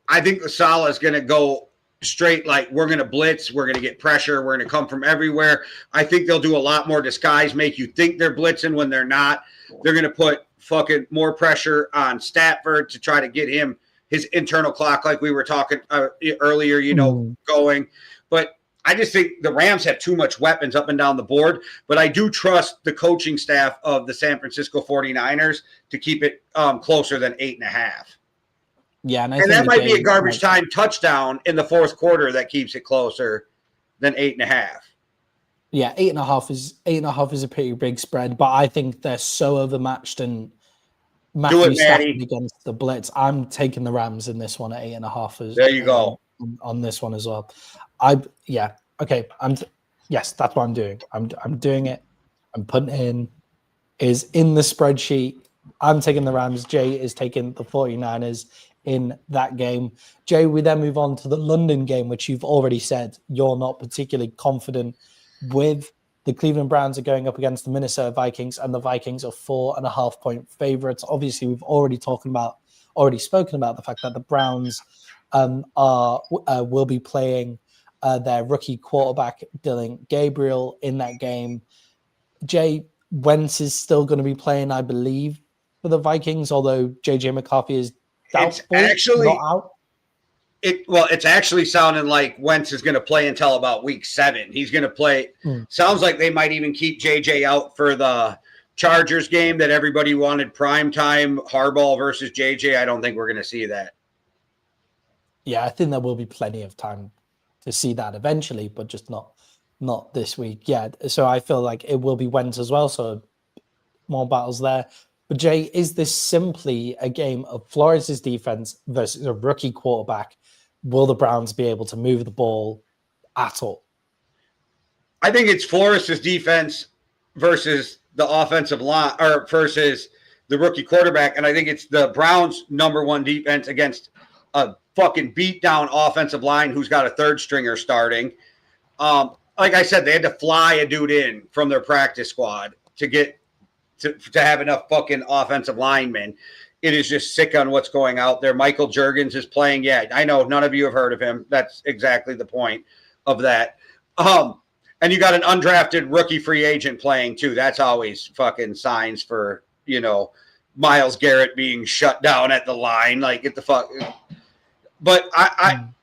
I think Saleh is going to go straight, like, we're going to blitz, we're going to get pressure, we're going to come from everywhere. I think they'll do a lot more disguise, make you think they're blitzing when they're not. They're going to put fucking more pressure on Stafford to try to get him his internal clock, like we were talking earlier, going. But I just think the Rams have too much weapons up and down the board. But I do trust the coaching staff of the San Francisco 49ers to keep it closer than 8.5. Yeah, and I And think that might be a game garbage time touchdown in the fourth quarter that keeps it closer than 8.5. Yeah, 8.5 is a pretty big spread, but I think they're so overmatched and Matthew Stafford Maddie. against the blitz. I'm taking the Rams in this one at 8.5. There you go. On this one as well. Yes, that's what I'm doing. I'm doing it. I'm putting it in. Is in the spreadsheet. I'm taking the Rams. Jay is taking the 49ers in that game. Jay, we then move on to the London game, which you've already said you're not particularly confident with. The Cleveland Browns are going up against the Minnesota Vikings, and the Vikings are 4.5-point favorites. Obviously, we've already spoken about the fact that the Browns will be playing their rookie quarterback Dillion Gabriel in that game. Jay, Wentz is still going to be playing, I believe, for the Vikings, although JJ McCarthy is doubtful, not out. It's actually sounding like Wentz is going to play until about week 7. He's going to play. Sounds like they might even keep JJ out for the Chargers game that everybody wanted prime time, Harbaugh versus JJ. I don't think we're going to see that. Yeah, I think there will be plenty of time to see that eventually, but just not this week. Yeah, so I feel like it will be Wentz as well, so more battles there. But Jay, is this simply a game of Flores' defense versus a rookie quarterback? Will the Browns be able to move the ball at all? I think it's Flores' defense versus the offensive line, or versus the rookie quarterback, and I think it's the Browns' number one defense against a fucking beat down offensive line who's got a third stringer starting. Like I said, they had to fly a dude in from their practice squad to get to have enough fucking offensive linemen. It is just sick on what's going out there. Michael Juergens is playing. Yeah, I know none of you have heard of him. That's exactly the point of that. And you got an undrafted rookie free agent playing too. That's always fucking signs for, Myles Garrett being shut down at the line. Like, get the fuck. But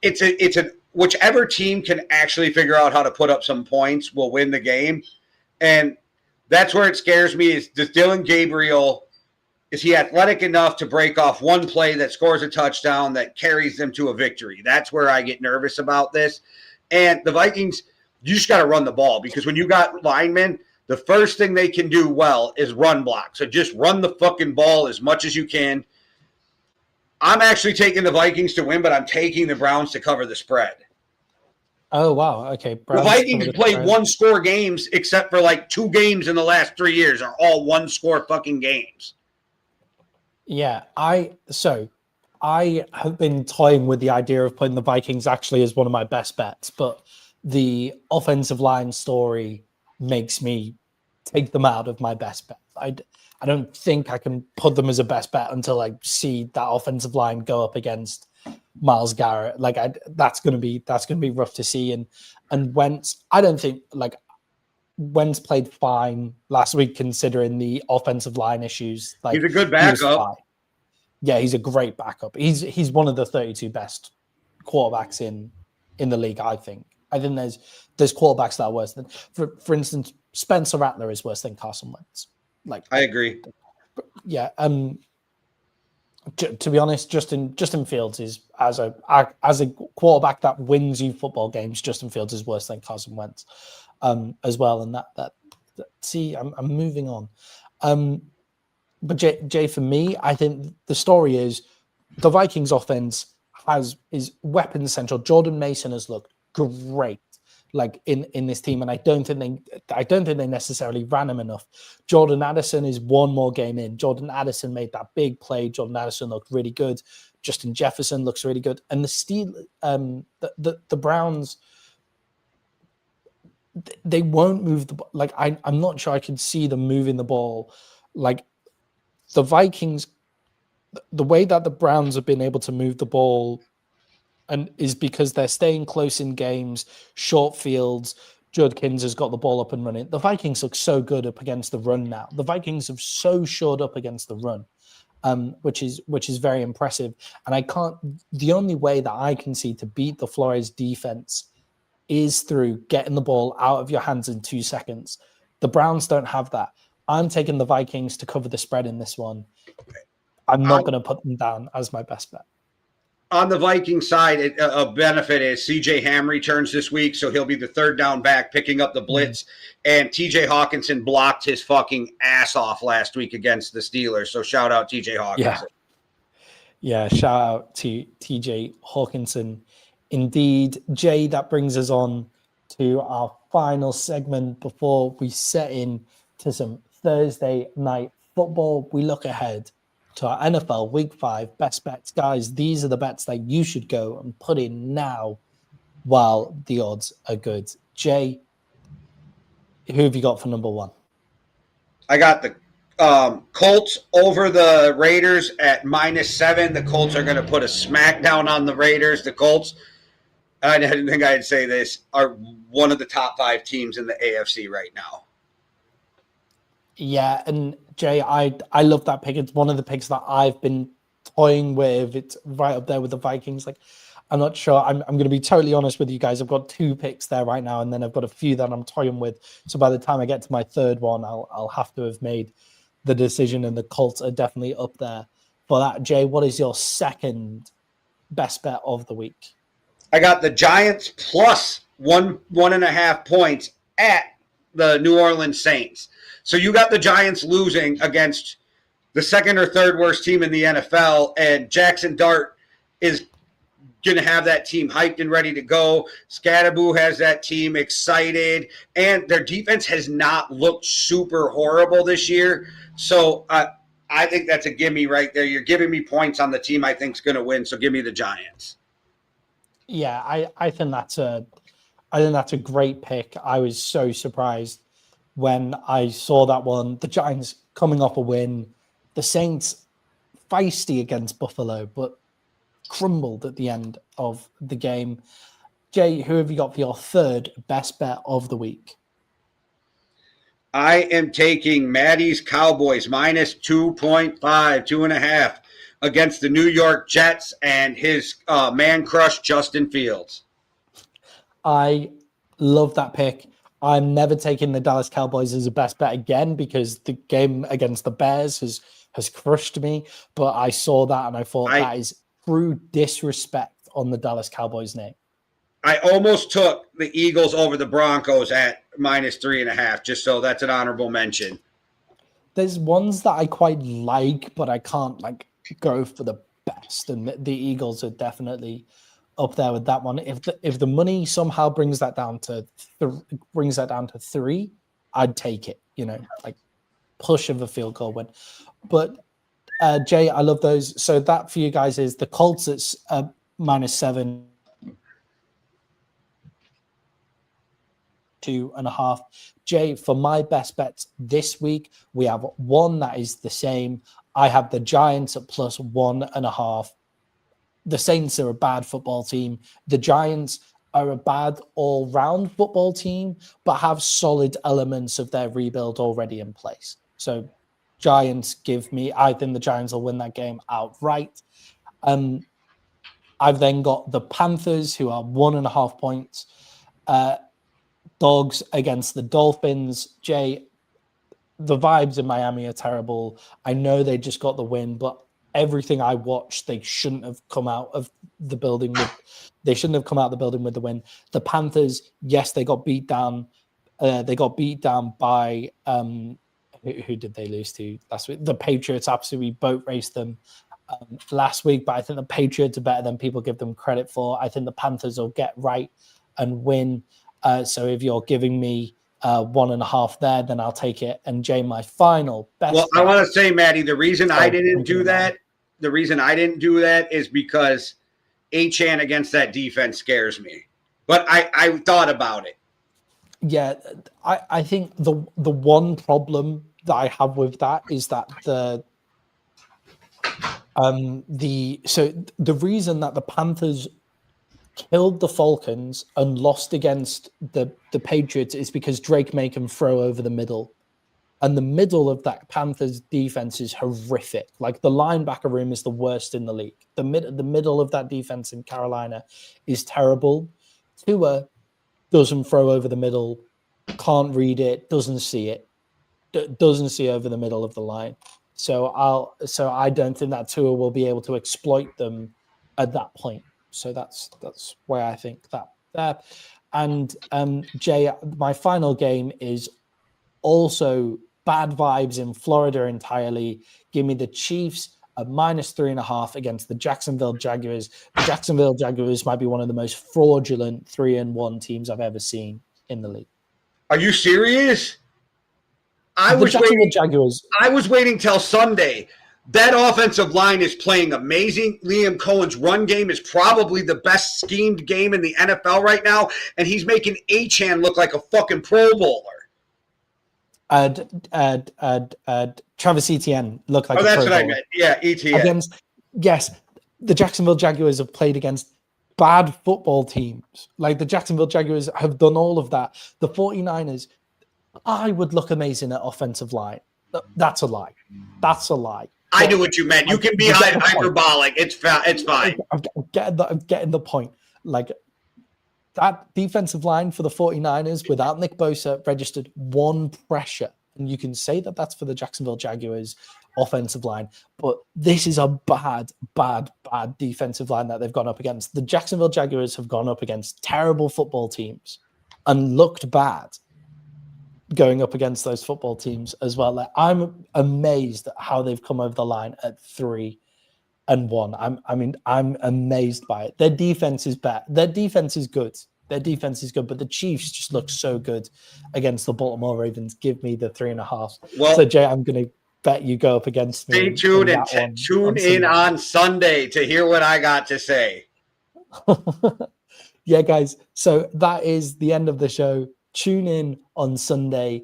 it's a whichever team can actually figure out how to put up some points will win the game. And that's where it scares me is, does Dillion Gabriel, is he athletic enough to break off one play that scores a touchdown that carries them to a victory? That's where I get nervous about this. And the Vikings, you just got to run the ball because when you got linemen, the first thing they can do well is run block. So just run the fucking ball as much as you can. I'm actually taking the Vikings to win, but I'm taking the Browns to cover the spread. Oh, wow. Okay. The Vikings played one-score games except for like 2 games in the last 3 years are all one-score fucking games. Yeah. I have been toying with the idea of putting the Vikings actually as one of my best bets, but the offensive line story makes me take them out of my best bet. I don't think I can put them as a best bet until I see that offensive line go up against Myles Garrett. Like that's gonna be rough to see. And Wentz, I don't think Wentz played fine last week considering the offensive line issues. Like he's a good backup. Yeah, he's a great backup. He's one of the 32 best quarterbacks in the league. I think there's quarterbacks that are worse than, for instance, Spencer Rattler is worse than Carson Wentz. Like I agree. Yeah. To be honest, Justin Fields is as a quarterback that wins you football games. Justin Fields is worse than Carson Wentz, as well. And that see, I'm moving on. But Jay, for me, I think the story is the Vikings offense is weapon central. Jordan Mason has looked great, like in this team, and I don't think they necessarily ran him enough. Jordan Addison is one more game in. Jordan Addison made that big play. Jordan Addison looked really good. Justin Jefferson looks really good, and the Browns, they won't move the ball. Like I'm not sure I can see them moving the ball. Like the Vikings, the way that the Browns have been able to move the ball and is because they're staying close in games, short fields. Judkins has got the ball up and running. The Vikings look so good up against the run now. The Vikings have so shored up against the run, which is very impressive. And the only way that I can see to beat the Flores defense is through getting the ball out of your hands in 2 seconds. The Browns don't have that. I'm taking the Vikings to cover the spread in this one. I'm not going to put them down as my best bet. on the Viking side, a benefit is CJ Ham returns this week, so he'll be the third down back picking up the blitz. And TJ Hawkinson blocked his fucking ass off last week against the Steelers. So shout out TJ Hawkinson. Yeah, shout out to TJ Hawkinson. Indeed, Jay, that brings us on to our final segment before we set in to some Thursday night football. We look ahead to our NFL Week 5 best bets. Guys, these are the bets that you should go and put in now while the odds are good. Jay, who have you got for number one? I got the Colts over the Raiders at -7. The Colts are going to put a smackdown on the Raiders. The Colts, I didn't think I'd say this, are one of the top 5 teams in the AFC right now. Yeah, and Jay, I love that pick. It's one of the picks that I've been toying with. It's right up there with the Vikings. Like, I'm not sure. I'm going to be totally honest with you guys. I've got 2 picks there right now, and then I've got a few that I'm toying with. So by the time I get to my third one, I'll have to have made the decision, and the Colts are definitely up there for that. Jay, what is your second best bet of the week? I got the Giants plus 1.5 points at the New Orleans Saints. So you got the Giants losing against the second or third worst team in the NFL, and Jackson Dart is going to have that team hyped and ready to go. Scatterboo has that team excited, and their defense has not looked super horrible this year. So I think that's a gimme right there. You're giving me points on the team I think is going to win, so give me the Giants. Yeah, I think that's a great pick. I was so surprised when I saw that one. The Giants coming off a win, the Saints feisty against Buffalo, but crumbled at the end of the game. Jay, who have you got for your third best bet of the week? I am taking Maddie's Cowboys minus 2.5, 2.5 against the New York Jets and his man crush, Justin Fields. I love that pick. I'm never taking the Dallas Cowboys as a best bet again because the game against the Bears has crushed me. But I saw that and I thought that is true disrespect on the Dallas Cowboys name. I almost took the Eagles over the Broncos at minus 3.5, just so that's an honorable mention. There's ones that I quite like, but I can't go for the best. And the Eagles are definitely up there with that one. If the money somehow brings that down to 3, I'd take it. Push of a field goal win. But Jay, I love those. So that for you guys is the Colts at -7, 2.5. Jay, for my best bets this week, we have one that is the same. I have the Giants at plus 1.5. The Saints are a bad football team. The Giants are a bad all-round football team, but have solid elements of their rebuild already in place. So Giants I think the Giants will win that game outright. I've then got the Panthers, who are 1.5 points. Dogs against the Dolphins. Jay, the vibes in Miami are terrible. I know they just got the win, but everything I watched, they shouldn't have come out of the building with. They shouldn't have come out of the building with the win. The Panthers, yes, they got beat down. They got beat down by who did they lose to last week? The Patriots absolutely boat raced them last week, but I think the Patriots are better than people give them credit for. I think the Panthers will get right and win. So if you're giving me 1.5 there, then I'll take it. And Jay, my final best. Well, I want to say, Maddie, the reason I didn't do that is because Achane against that defense scares me. But I thought about it. Yeah, I think the one problem that I have with that is that the reason that the Panthers killed the Falcons and lost against the Patriots is because Drake May can throw over the middle. And the middle of that Panthers defense is horrific. Like, the linebacker room is the worst in the league. The middle of that defense in Carolina is terrible. Tua doesn't throw over the middle, can't read it, doesn't see over the middle of the line. So I don't think that Tua will be able to exploit them at that point. So that's where I think that there. And Jay, my final game is also bad vibes in Florida entirely. Give me the Chiefs at -3.5 against the Jacksonville Jaguars. The Jacksonville Jaguars might be one of the most fraudulent 3-1 teams I've ever seen in the league. Are you serious? The Jacksonville Jaguars. I was waiting till Sunday. That offensive line is playing amazing. Liam Cohen's run game is probably the best schemed game in the NFL right now, and he's making Achane look like a fucking Pro Bowler. Travis Etienne looked like a Pro Bowler. I meant. Yeah, Etienne. Yes, the Jacksonville Jaguars have played against bad football teams. Like the Jacksonville Jaguars have done all of that. The 49ers, I would look amazing at offensive line. That's a lie. That's a lie. I knew what you meant. You can be hyperbolic. It's fine. I'm getting the point. Like that defensive line for the 49ers without Nick Bosa registered 1 pressure. And you can say that that's for the Jacksonville Jaguars offensive line. But this is a bad defensive line that they've gone up against. The Jacksonville Jaguars have gone up against terrible football teams and looked bad going up against those football teams as well. Like, I'm amazed at how they've come over the line at 3-1. I'm amazed by it. Their defense is bad. Their defense is good. But the Chiefs just look so good against the Baltimore Ravens. Give me the 3.5. Well, so Jay, I'm going to bet you go up against me. Stay tuned and tune in on Sunday to hear what I got to say. Yeah, guys. So that is the end of the show. Tune in on Sunday.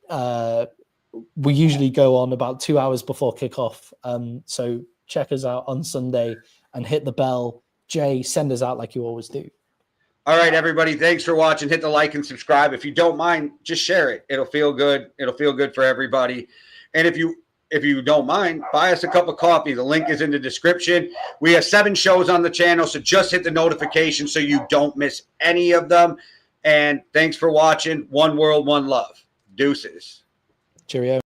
We usually go on about 2 hours before kickoff. So check us out on Sunday and hit the bell. Jay, send us out like you always do. All right, everybody. Thanks for watching. Hit the like and subscribe. If you don't mind, just share it. It'll feel good. It'll feel good for everybody. And if you don't mind, buy us a cup of coffee. The link is in the description. We have 7 shows on the channel, so just hit the notification so you don't miss any of them. And thanks for watching. One world, one love. Deuces. Cheerio.